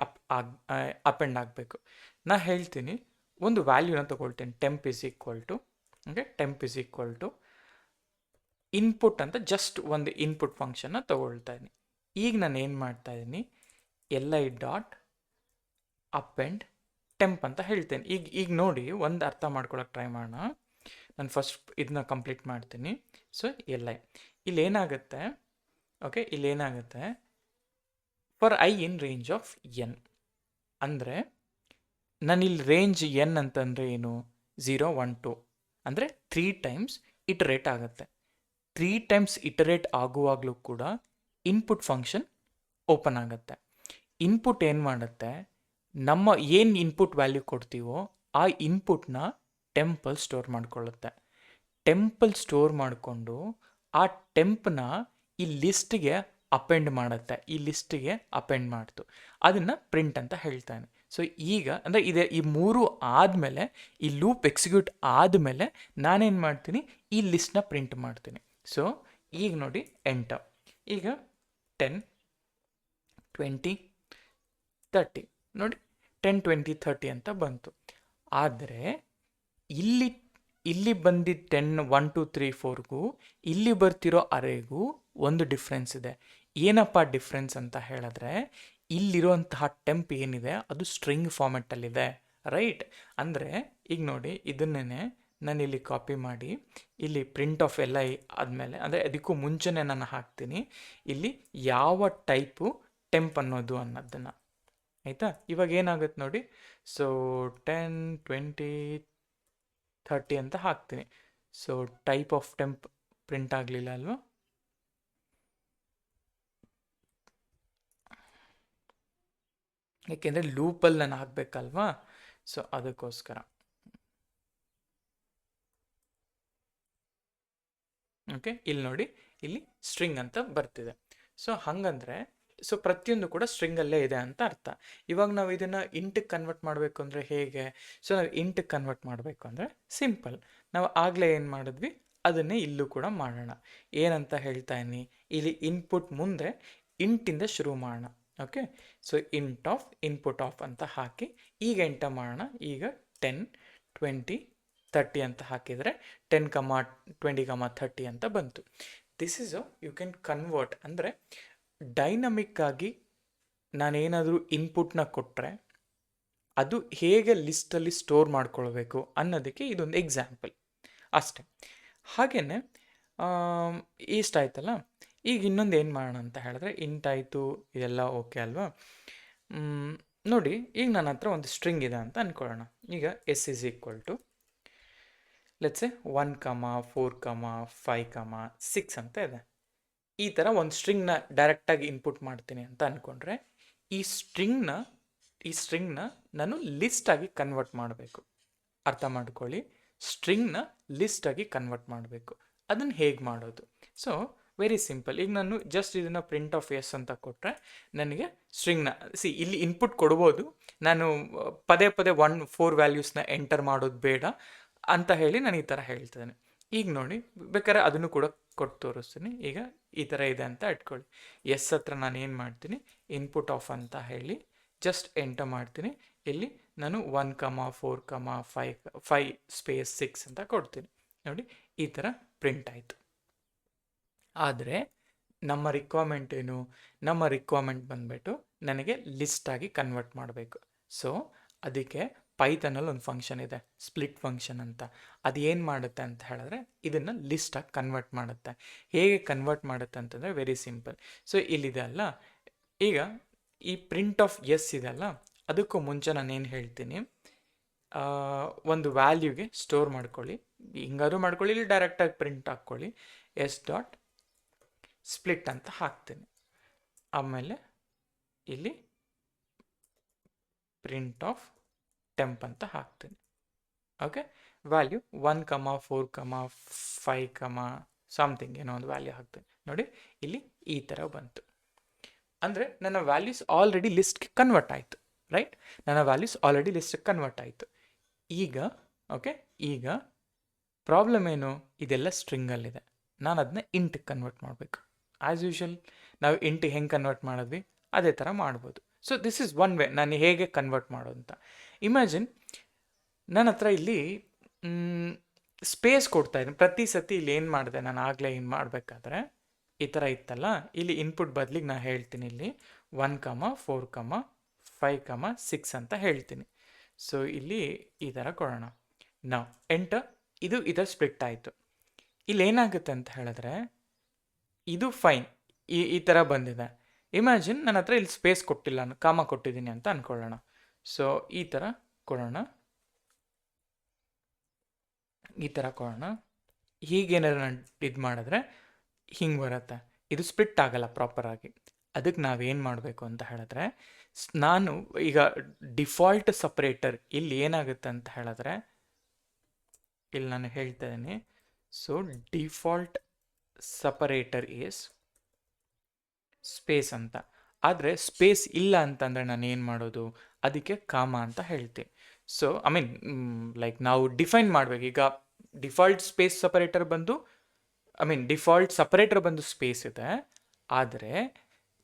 [SPEAKER 1] ಅಪೆಂಡ್ ಆಗಬೇಕು. ನಾ ಹೇಳ್ತೀನಿ ಒಂದು ವ್ಯಾಲ್ಯೂನ ತೊಗೊಳ್ತೀನಿ, temp = ಓಕೆ, temp = ಇನ್ಪುಟ್ ಅಂತ ಜಸ್ಟ್ ಒಂದು ಇನ್ಪುಟ್ ಫಂಕ್ಷನ್ನ ತೊಗೊಳ್ತಾ ಇದ್ದೀನಿ. ಈಗ ನಾನು ಏನು ಮಾಡ್ತಾ ಇದ್ದೀನಿ, li.append temp ಅಂತ ಹೇಳ್ತೇನೆ. ಈಗ ನೋಡಿ, ಒಂದು ಅರ್ಥ ಮಾಡ್ಕೊಳಕ್ಕೆ ಟ್ರೈ ಮಾಡೋಣ. ನಾನು ಫಸ್ಟ್ ಇದನ್ನ ಕಂಪ್ಲೀಟ್ ಮಾಡ್ತೀನಿ. ಸೊ ಇಲ್ಲೇನಾಗುತ್ತೆ, ಓಕೆ, ಇಲ್ಲೇನಾಗುತ್ತೆ, for i in range of n ಅಂದರೆ ನಾನಿಲ್ಲಿ ರೇಂಜ್ n ಅಂತಂದರೆ ಏನು, 0, 1, 2 ಅಂದರೆ 3 ಟೈಮ್ಸ್ ಇಟರೇಟ್ ಆಗುತ್ತೆ. 3 ಟೈಮ್ಸ್ ಇಟರೇಟ್ ಆಗುವಾಗಲೂ ಕೂಡ ಇನ್ಪುಟ್ ಫಂಕ್ಷನ್ ಓಪನ್ ಆಗುತ್ತೆ. ಇನ್ಪುಟ್ ಏನು ಮಾಡುತ್ತೆ, ನಮ್ಮ ಏನು ಇನ್ಪುಟ್ ವ್ಯಾಲ್ಯೂ ಕೊಡ್ತೀವೋ ಆ ಇನ್ಪುಟ್ನ ಟೆಂಪಲ್ ಸ್ಟೋರ್ ಮಾಡ್ಕೊಳ್ಳುತ್ತೆ. ಟೆಂಪಲ್ ಸ್ಟೋರ್ ಮಾಡಿಕೊಂಡು ಆ ಟೆಂಪ್ನ ಈ ಲಿಸ್ಟ್ಗೆ ಅಪೆಂಡ್ ಮಾಡುತ್ತೆ. ಈ ಲಿಸ್ಟಿಗೆ ಅಪೆಂಡ್ ಮಾಡ್ತು, ಅದನ್ನು ಪ್ರಿಂಟ್ ಅಂತ ಹೇಳ್ತಾನೆ. ಸೊ ಈಗ ಅಂದರೆ ಈ 3 ಆದಮೇಲೆ, ಈ ಲೂಪ್ ಎಕ್ಸಿಕ್ಯೂಟ್ ಆದಮೇಲೆ ನಾನೇನು ಮಾಡ್ತೀನಿ, ಈ ಲಿಸ್ಟ್ನ ಪ್ರಿಂಟ್ ಮಾಡ್ತೀನಿ. ಸೊ ಈಗ ನೋಡಿ ಎಂಟರ್, ಈಗ 10, 20, 30 ನೋಡಿ 10, 20, 30 ಅಂತ ಬಂತು. ಆದರೆ ಇಲ್ಲಿ ಬಂದಿದ್ದ 10, 1, 2, 3, 4ಗೂ ಇಲ್ಲಿ ಬರ್ತಿರೋ ಅರೇಗೂ ಒಂದು ಡಿಫ್ರೆನ್ಸ್ ಇದೆ. ಏನಪ್ಪ ಡಿಫ್ರೆನ್ಸ್ ಅಂತ ಹೇಳಿದ್ರೆ, ಇಲ್ಲಿರುವಂತಹ ಟೆಂಪ್ ಏನಿದೆ ಅದು ಸ್ಟ್ರಿಂಗ್ ಫಾರ್ಮೆಟಲ್ಲಿದೆ, ರೈಟ್? ಅಂದರೆ ಈಗ ನೋಡಿ, ಇದನ್ನೇ ನಾನು ಇಲ್ಲಿ ಕಾಪಿ ಮಾಡಿ ಇಲ್ಲಿ ಪ್ರಿಂಟ್ ಆಫ್ LI ಆದಮೇಲೆ, ಅಂದರೆ ಅದಕ್ಕೂ ಮುಂಚೆನೇ ನಾನು ಹಾಕ್ತೀನಿ ಇಲ್ಲಿ ಯಾವ ಟೈಪು ಟೆಂಪ್ ಅನ್ನೋದು ಅನ್ನೋದನ್ನು. ಆಯಿತಾ? ಇವಾಗ ಏನಾಗುತ್ತೆ ನೋಡಿ, ಸೊ 10 20 30 ಅಂತ ಹಾಕ್ತೀನಿ. ಸೊ ಟೈಪ್ ಆಫ್ ಟೆಂಪ್ ಪ್ರಿಂಟ್ ಆಗಲಿಲ್ಲ ಅಲ್ವಾ? ಏಕೆಂದರೆ ಲೂಪಲ್ಲಿ ನಾನು ಹಾಕಬೇಕಲ್ವಾ, ಸೊ ಅದಕ್ಕೋಸ್ಕರ. ಓಕೆ, ಇಲ್ಲಿ ನೋಡಿ, ಇಲ್ಲಿ ಸ್ಟ್ರಿಂಗ್ ಅಂತ ಬರ್ತಿದೆ. ಸೊ ಹಾಗಂದ್ರೆ ಸೊ ಪ್ರತಿಯೊಂದು ಕೂಡ ಸ್ಟ್ರಿಂಗಲ್ಲೇ ಇದೆ ಅಂತ ಅರ್ಥ. ಇವಾಗ ನಾವು ಇದನ್ನು ಇಂಟಿಗೆ ಕನ್ವರ್ಟ್ ಮಾಡಬೇಕು ಅಂದರೆ ಹೇಗೆ? ಸೊ ನಾವು ಇಂಟಿಗೆ ಕನ್ವರ್ಟ್ ಮಾಡಬೇಕು ಅಂದರೆ ಸಿಂಪಲ್, ನಾವು ಆಗಲೇ ಏನು ಮಾಡಿದ್ವಿ ಅದನ್ನೇ ಇಲ್ಲೂ ಕೂಡ ಮಾಡೋಣ. ಏನಂತ ಹೇಳ್ತಾ ಇದ್ದೀನಿ, ಇಲ್ಲಿ ಇನ್ಪುಟ್ ಮುಂದೆ ಇಂಟಿಂದ ಶುರು ಮಾಡೋಣ. Okay, so int of input of ಅಂತ ಹಾಕಿ ಈಗ ಎಂಟರ್ ಮಾಡೋಣ. ಈಗ 10 20 30 ಅಂತ ಹಾಕಿದರೆ 10, 20, 30 ಅಂತ ಬಂತು. This is you can convert ಅಂದರೆ ಡೈನಮಿಕ್ ಆಗಿ ನಾನೇನಾದರೂ ಇನ್ಪುಟ್ನ ಕೊಟ್ಟರೆ ಅದು ಹೇಗೆ ಲಿಸ್ಟಲ್ಲಿ ಸ್ಟೋರ್ ಮಾಡ್ಕೊಳ್ಬೇಕು ಅನ್ನೋದಕ್ಕೆ ಇದೊಂದು ಎಕ್ಸಾಂಪಲ್ ಅಷ್ಟೆ. ಹಾಗೆಯೇ ಇಷ್ಟಾಯ್ತಲ್ಲ, ಈಗ ಇನ್ನೊಂದು ಏನು ಮಾಡೋಣ ಅಂತ ಹೇಳಿದ್ರೆ, ಇಂಟ್ ಆಯಿತು, ಇದೆಲ್ಲ ಓಕೆ ಅಲ್ವಾ? ನೋಡಿ, ಈಗ ನನ್ನ ಹತ್ರ ಒಂದು ಸ್ಟ್ರಿಂಗ್ ಇದೆ ಅಂತ ಅಂದ್ಕೊಳ್ಳೋಣ. ಈಗ S is equal to let's say 1, 4, 5, 6 ಅಂತ ಇದೆ. ಈ ಥರ ಒಂದು ಸ್ಟ್ರಿಂಗ್ನ ಡೈರೆಕ್ಟಾಗಿ ಇನ್ಪುಟ್ ಮಾಡ್ತೀನಿ ಅಂತ ಅಂದ್ಕೊಂಡ್ರೆ ಈ ಸ್ಟ್ರಿಂಗ್ನ ನಾನು ಲಿಸ್ಟಾಗಿ ಕನ್ವರ್ಟ್ ಮಾಡಬೇಕು. ಅರ್ಥ ಮಾಡ್ಕೊಳ್ಳಿ, ಸ್ಟ್ರಿಂಗ್ನ ಲಿಸ್ಟಾಗಿ ಕನ್ವರ್ಟ್ ಮಾಡಬೇಕು. ಅದನ್ನು ಹೇಗೆ ಮಾಡೋದು? So very simple. ಈಗ ನಾನು ಜಸ್ಟ್ ಇದನ್ನು ಪ್ರಿಂಟ್ ಆಫ್ ಎಸ್ ಅಂತ ಕೊಟ್ಟರೆ ನನಗೆ ಸ್ಟ್ರಿಂಗ್ನ ಇಲ್ಲಿ ಇನ್ಪುಟ್ ಕೊಡ್ಬೋದು. ನಾನು ಪದೇ 4 ವ್ಯಾಲ್ಯೂಸ್ನ ಎಂಟರ್ ಮಾಡೋದು ಬೇಡ ಅಂತ ಹೇಳಿ ನಾನು ಈ ಥರ ಹೇಳ್ತಿದ್ದೇನೆ. ಈಗ ನೋಡಿ, ಬೇಕಾದ್ರೆ ಅದನ್ನು ಕೂಡ ಕೊಟ್ಟು ತೋರಿಸ್ತೀನಿ. ಈಗ ಈ ಥರ ಇದೆ ಅಂತ ಇಟ್ಕೊಳ್ಳಿ. ಎಸ್ ಹತ್ರ ನಾನು ಏನು ಮಾಡ್ತೀನಿ, ಇನ್ಪುಟ್ ಆಫ್ ಅಂತ ಹೇಳಿ ಜಸ್ಟ್ ಎಂಟರ್ ಮಾಡ್ತೀನಿ. ಇಲ್ಲಿ ನಾನು 1, 4, 5 ಸ್ಪೇಸ್ 6 ಅಂತ ಕೊಡ್ತೀನಿ. ನೋಡಿ, ಈ ಥರ ಪ್ರಿಂಟ್ ಆಯಿತು. ಆದರೆ ನಮ್ಮ ರಿಕ್ವೈರ್ಮೆಂಟ್ ಏನು? ನಮ್ಮ ರಿಕ್ವೈರ್ಮೆಂಟ್ ಬಂದುಬಿಟ್ಟು ನನಗೆ ಲಿಸ್ಟಾಗಿ ಕನ್ವರ್ಟ್ ಮಾಡಬೇಕು. ಸೊ ಅದಕ್ಕೆ ಪೈಥಾನಲ್ಲಿ ಒಂದು ಫಂಕ್ಷನ್ ಇದೆ, ಸ್ಪ್ಲಿಟ್ ಫಂಕ್ಷನ್ ಅಂತ. ಅದು ಏನು ಮಾಡುತ್ತೆ ಅಂತ ಹೇಳಿದ್ರೆ ಇದನ್ನು ಲಿಸ್ಟಾಗಿ ಕನ್ವರ್ಟ್ ಮಾಡುತ್ತೆ. ಹೇಗೆ ಕನ್ವರ್ಟ್ ಮಾಡುತ್ತೆ ಅಂತಂದರೆ ವೆರಿ ಸಿಂಪಲ್. ಸೊ ಇಲ್ಲಿದೆ ಅಲ್ಲ, ಈಗ ಈ ಪ್ರಿಂಟ್ ಆಫ್ ಎಸ್ ಇದೆಲ್ಲ, ಅದಕ್ಕೂ ಮುಂಚೆ ನಾನು ಏನು ಹೇಳ್ತೀನಿ, ಒಂದು ವ್ಯಾಲ್ಯೂಗೆ ಸ್ಟೋರ್ ಮಾಡ್ಕೊಳ್ಳಿ. ಹಿಂಗಾದ್ರೂ ಮಾಡ್ಕೊಳ್ಳಿ, ಇಲ್ಲಿ ಡೈರೆಕ್ಟಾಗಿ ಪ್ರಿಂಟ್ ಹಾಕ್ಕೊಳ್ಳಿ. ಎಸ್ ಡಾಟ್ ಸ್ಪ್ಲಿಟ್ ಅಂತ ಹಾಕ್ತೀನಿ. ಆಮೇಲೆ ಇಲ್ಲಿ ಪ್ರಿಂಟ್ ಆಫ್ ಟೆಂಪ್ ಅಂತ ಹಾಕ್ತೀನಿ. ಓಕೆ, ವ್ಯಾಲ್ಯೂ 1, 4, 5, ಸಮಥಿಂಗ್ ಏನೋ ಒಂದು ವ್ಯಾಲ್ಯೂ ಹಾಕ್ತೀನಿ. ನೋಡಿ, ಇಲ್ಲಿ ಈ ಥರ ಬಂತು. ಅಂದರೆ ನನ್ನ ವ್ಯಾಲ್ಯೂಸ್ ಆಲ್ರೆಡಿ ಲಿಸ್ಟ್ಗೆ ಕನ್ವರ್ಟ್ ಆಯಿತು. ರೈಟ್, ನನ್ನ ವ್ಯಾಲ್ಯೂಸ್ ಆಲ್ರೆಡಿ ಲಿಸ್ಟ್ಗೆ ಕನ್ವರ್ಟ್ ಆಯಿತು. ಈಗ ಓಕೆ, ಈಗ ಪ್ರಾಬ್ಲಮ್ ಏನು? ಇದೆಲ್ಲ ಸ್ಟ್ರಿಂಗಲ್ಲಿದೆ, ನಾನು ಅದನ್ನ ಇಂಟಿಗೆ ಕನ್ವರ್ಟ್ ಮಾಡಬೇಕು. ಆ್ಯಸ್ ಯೂಶುವಲ್ ನಾವು ಇಂಟಿಗೆ ಹೆಂಗೆ ಕನ್ವರ್ಟ್ ಮಾಡಿದ್ವಿ ಅದೇ ಥರ ಮಾಡ್ಬೋದು. So this is one way ನಾನು ಹೇಗೆ ಕನ್ವರ್ಟ್ ಮಾಡೋದು ಅಂತ. ಇಮ್ಯಾಜಿನ್ ನನ್ನ ಹತ್ರ ಇಲ್ಲಿ ಸ್ಪೇಸ್ ಕೊಡ್ತಾ ಇದ್ದೀನಿ. ಪ್ರತಿ ಸತಿ ಇಲ್ಲಿ ಏನು ಮಾಡಿದೆ ನಾನು ಆಗಲೇ ಏನು ಮಾಡಬೇಕಾದ್ರೆ ಈ ಥರ ಇತ್ತಲ್ಲ, ಇಲ್ಲಿ ಇನ್ಪುಟ್ ಬದಲಿಗೆ ನಾನು ಹೇಳ್ತೀನಿ ಇಲ್ಲಿ 1, 4, 5, 6 ಅಂತ ಹೇಳ್ತೀನಿ. ಸೊ ಇಲ್ಲಿ ಈ ಥರ ಕೊಡೋಣ. ನಾವು ಎಂಟರ್, ಇದು ಇದರ ಸ್ಪ್ಲಿಟ್ ಆಯಿತು. ಇಲ್ಲಿ ಏನಾಗುತ್ತೆ ಅಂತ ಹೇಳಿದ್ರೆ ಇದು ಫೈನ್, ಈ ಥರ ಬಂದಿದೆ. ಇಮ್ಯಾಜಿನ್ ನನ್ನ ಹತ್ರ ಇಲ್ಲಿ ಸ್ಪೇಸ್ ಕೊಟ್ಟಿಲ್ಲ, ಕಾಮ ಕೊಟ್ಟಿದ್ದೀನಿ ಅಂತ ಅಂದ್ಕೊಳ್ಳೋಣ. ಸೊ ಈ ಥರ ಕೊಡೋಣ, ಈ ಥರ ಕೊಡೋಣ. ಹೀಗೇನಾದ್ರು ನಾನು ಇದು ಮಾಡಿದ್ರೆ ಹಿಂಗೆ ಬರುತ್ತೆ, ಇದು ಸ್ಪ್ಲಿಟ್ ಆಗಲ್ಲ ಪ್ರಾಪರಾಗಿ. ಅದಕ್ಕೆ ನಾವೇನು ಮಾಡಬೇಕು ಅಂತ ಹೇಳಿದ್ರೆ, ನಾನು ಈಗ ಡಿಫಾಲ್ಟ್ ಸಪ್ರೇಟರ್ ಇಲ್ಲಿ ಏನಾಗುತ್ತೆ ಅಂತ ಹೇಳಿದ್ರೆ, ಇಲ್ಲಿ ನಾನು ಹೇಳ್ತಾ ಇದ್ದೀನಿ. So default separator is space ಅಂತ. ಆದರೆ ಸ್ಪೇಸ್ ಇಲ್ಲ ಅಂತಂದರೆ ನಾನು ಏನು ಮಾಡೋದು? ಅದಕ್ಕೆ ಕಾಮ ಅಂತ ಹೇಳ್ತೀನಿ. ಸೊ ಐ ಮೀನ್ ಲೈಕ್ ನಾವು ಡಿಫೈನ್ ಮಾಡಬೇಕು. ಈಗ ಡಿಫಾಲ್ಟ್ ಸ್ಪೇಸ್ ಸಪರೇಟರ್ ಬಂದು ಡಿಫಾಲ್ಟ್ ಸಪರೇಟರ್ ಬಂದು ಸ್ಪೇಸ್ ಇದೆ. ಆದರೆ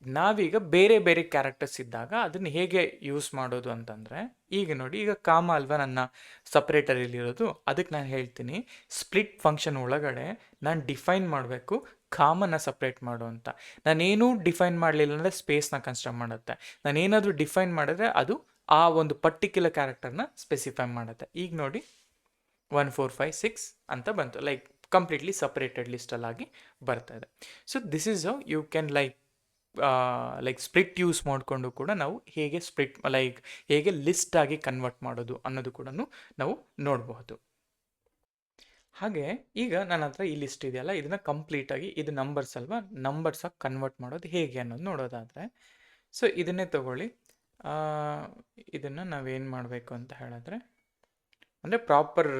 [SPEAKER 1] ನಾವೀಗ ಬೇರೆ ಬೇರೆ ಕ್ಯಾರೆಕ್ಟರ್ಸ್ ಇದ್ದಾಗ ಅದನ್ನು ಹೇಗೆ ಯೂಸ್ ಮಾಡೋದು ಅಂತಂದರೆ, ಈಗ ನೋಡಿ, ಈಗ ಕಾಮ ಅಲ್ವಾ ನನ್ನ ಸಪ್ರೇಟರಲ್ಲಿರೋದು. ಅದಕ್ಕೆ ನಾನು ಹೇಳ್ತೀನಿ ಸ್ಪ್ಲಿಟ್ ಫಂಕ್ಷನ್ ಒಳಗಡೆ ನಾನು ಡಿಫೈನ್ ಮಾಡಬೇಕು ಕಾಮನ್ನು ಸಪ್ರೇಟ್ ಮಾಡು ಅಂತ. ನಾನೇನೂ ಡಿಫೈನ್ ಮಾಡಲಿಲ್ಲ ಅಂದರೆ ಸ್ಪೇಸ್ನ ಕನ್ಸ್ಟ್ರಕ್ಟ್ ಮಾಡುತ್ತೆ. ನಾನೇನಾದರೂ ಡಿಫೈನ್ ಮಾಡಿದ್ರೆ ಅದು ಆ ಒಂದು ಪರ್ಟಿಕ್ಯುಲರ್ ಕ್ಯಾರೆಕ್ಟರ್ನ ಸ್ಪೆಸಿಫೈ ಮಾಡುತ್ತೆ. ಈಗ ನೋಡಿ 1, 4, 5, 6 ಅಂತ ಬಂತು, ಲೈಕ್ ಕಂಪ್ಲೀಟ್ಲಿ ಸಪ್ರೇಟೆಡ್ ಲಿಸ್ಟಲ್ಲಾಗಿ ಬರ್ತಾ ಇದೆ. So this is how you can like like split use ಮಾಡಿಕೊಂಡು ಕೂಡ ನಾವು ಹೇಗೆ ಹೇಗೆ ಲಿಸ್ಟ್ ಆಗಿ ಕನ್ವರ್ಟ್ ಮಾಡೋದು ಅನ್ನೋದು ಕೂಡ ನಾವು ನೋಡಬಹುದು. ಹಾಗೆ ಈಗ ನನ್ನ ಹತ್ರ ಈ ಲಿಸ್ಟ್ ಇದೆಯಲ್ಲ, ಇದನ್ನ ಕಂಪ್ಲೀಟಾಗಿ ಇದು ನಂಬರ್ಸ್ ಅಲ್ವಾ, ನಂಬರ್ಸಾಗಿ ಕನ್ವರ್ಟ್ ಮಾಡೋದು ಹೇಗೆ ಅನ್ನೋದು ನೋಡೋದಾದರೆ, ಸೊ ಇದನ್ನೇ ತಗೊಳ್ಳಿ. ಇದನ್ನು ನಾವೇನು ಮಾಡಬೇಕು ಅಂತ ಹೇಳಿದ್ರೆ, ಅಂದರೆ ಪ್ರಾಪರ್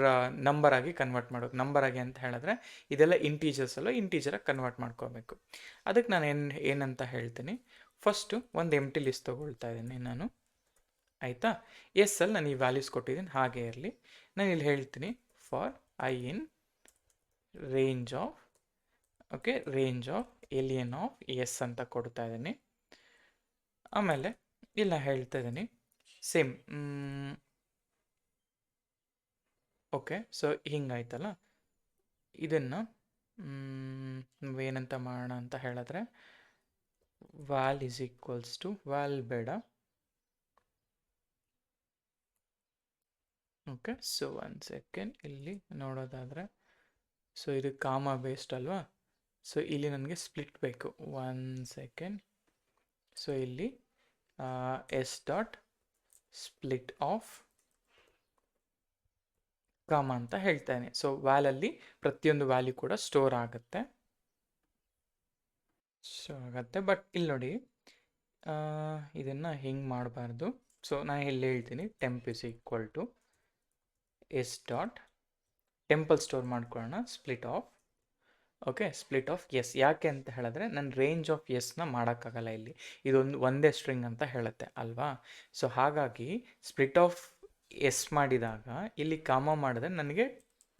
[SPEAKER 1] ನಂಬರ್ ಆಗಿ ಕನ್ವರ್ಟ್ ಮಾಡೋದು. ನಂಬರ್ ಆಗಿ ಅಂತ ಹೇಳಿದ್ರೆ ಇದೆಲ್ಲ ಇಂಟೀಜರ್ಸ್ ಅಲ್ಲ, ಇಂಟೀಜರಾಗಿ ಕನ್ವರ್ಟ್ ಮಾಡ್ಕೋಬೇಕು. ಅದಕ್ಕೆ ನಾನು ಏನಂತ ಹೇಳ್ತೀನಿ, ಫಸ್ಟು ಒಂದು ಎಂಟಿ ಲಿಸ್ಟ್ ತೊಗೊಳ್ತಾ ಇದ್ದೀನಿ ನಾನು, ಆಯಿತಾ. ಎಸ್ ಅಲ್ಲಿ ನಾನು ಈ ವ್ಯಾಲ್ಯೂಸ್ ಕೊಟ್ಟಿದ್ದೀನಿ, ಹಾಗೆ ಇರಲಿ. ನಾನು ಇಲ್ಲಿ ಹೇಳ್ತೀನಿ for I in range of, okay, range of len of S ಅಂತ ಕೊಡ್ತಾ ಇದ್ದೀನಿ. ಆಮೇಲೆ ಇಲ್ಲ ಹೇಳ್ತಾ ಇದ್ದೀನಿ ಸೇಮ್, ಓಕೆ. ಸೊ ಹಿಂಗಾಯ್ತಲ್ಲ, ಇದನ್ನು ಏನಂತ ಮಾಡೋಣ ಅಂತ ಹೇಳಿದ್ರೆ, ವ್ಯಾಲ್ ಈಸ್ ಈಕ್ವಲ್ಸ್ ಟು, ವ್ಯಾಲ್ ಬೇಡ, ಓಕೆ. ಸೊ 1 ಸೆಕೆಂಡ್, ಇಲ್ಲಿ ನೋಡೋದಾದರೆ, ಸೊ ಇದು ಕಾಮ ಬೇಸ್ಡ್ ಅಲ್ವಾ, ಸೊ ಇಲ್ಲಿ ನನಗೆ ಸ್ಪ್ಲಿಟ್ ಬೇಕು. 1 ಸೆಕೆಂಡ್. ಸೊ ಇಲ್ಲಿ ಎಸ್ ಡಾಟ್ ಸ್ಪ್ಲಿಟ್ ಆಫ್ ಕಾಮ ಅಂತ ಹೇಳ್ತಾನೆ. ಸೊ ವ್ಯಾಲಲ್ಲಿ ಪ್ರತಿಯೊಂದು ವ್ಯಾಲ್ಯೂ ಕೂಡ ಸ್ಟೋರ್ ಆಗುತ್ತೆ. ಬಟ್ ಇಲ್ಲಿ ನೋಡಿ, ಇದನ್ನು ಹಿಂಗೆ ಮಾಡಬಾರ್ದು. ಸೊ ನಾನು ಇಲ್ಲಿ ಹೇಳ್ತೀನಿ temp is equal to S dot ಟೆಂಪಲ್ ಸ್ಟೋರ್ ಮಾಡ್ಕೊಳ್ಳೋಣ, split of, okay, split of S. ಯಾಕೆ ಅಂತ ಹೇಳಿದ್ರೆ ನನ್ನ ರೇಂಜ್ ಆಫ್ ಎಸ್ನ ಮಾಡೋಕ್ಕಾಗಲ್ಲ, ಇಲ್ಲಿ ಇದೊಂದು ಒಂದೇ ಸ್ಟ್ರಿಂಗ್ ಅಂತ ಹೇಳುತ್ತೆ ಅಲ್ವಾ. ಸೊ ಹಾಗಾಗಿ ಸ್ಪ್ಲಿಟ್ ಆಫ್ ಎಸ್ ಮಾಡಿದಾಗ ಇಲ್ಲಿ ಕಾಮ ಮಾಡಿದ್ರೆ ನನಗೆ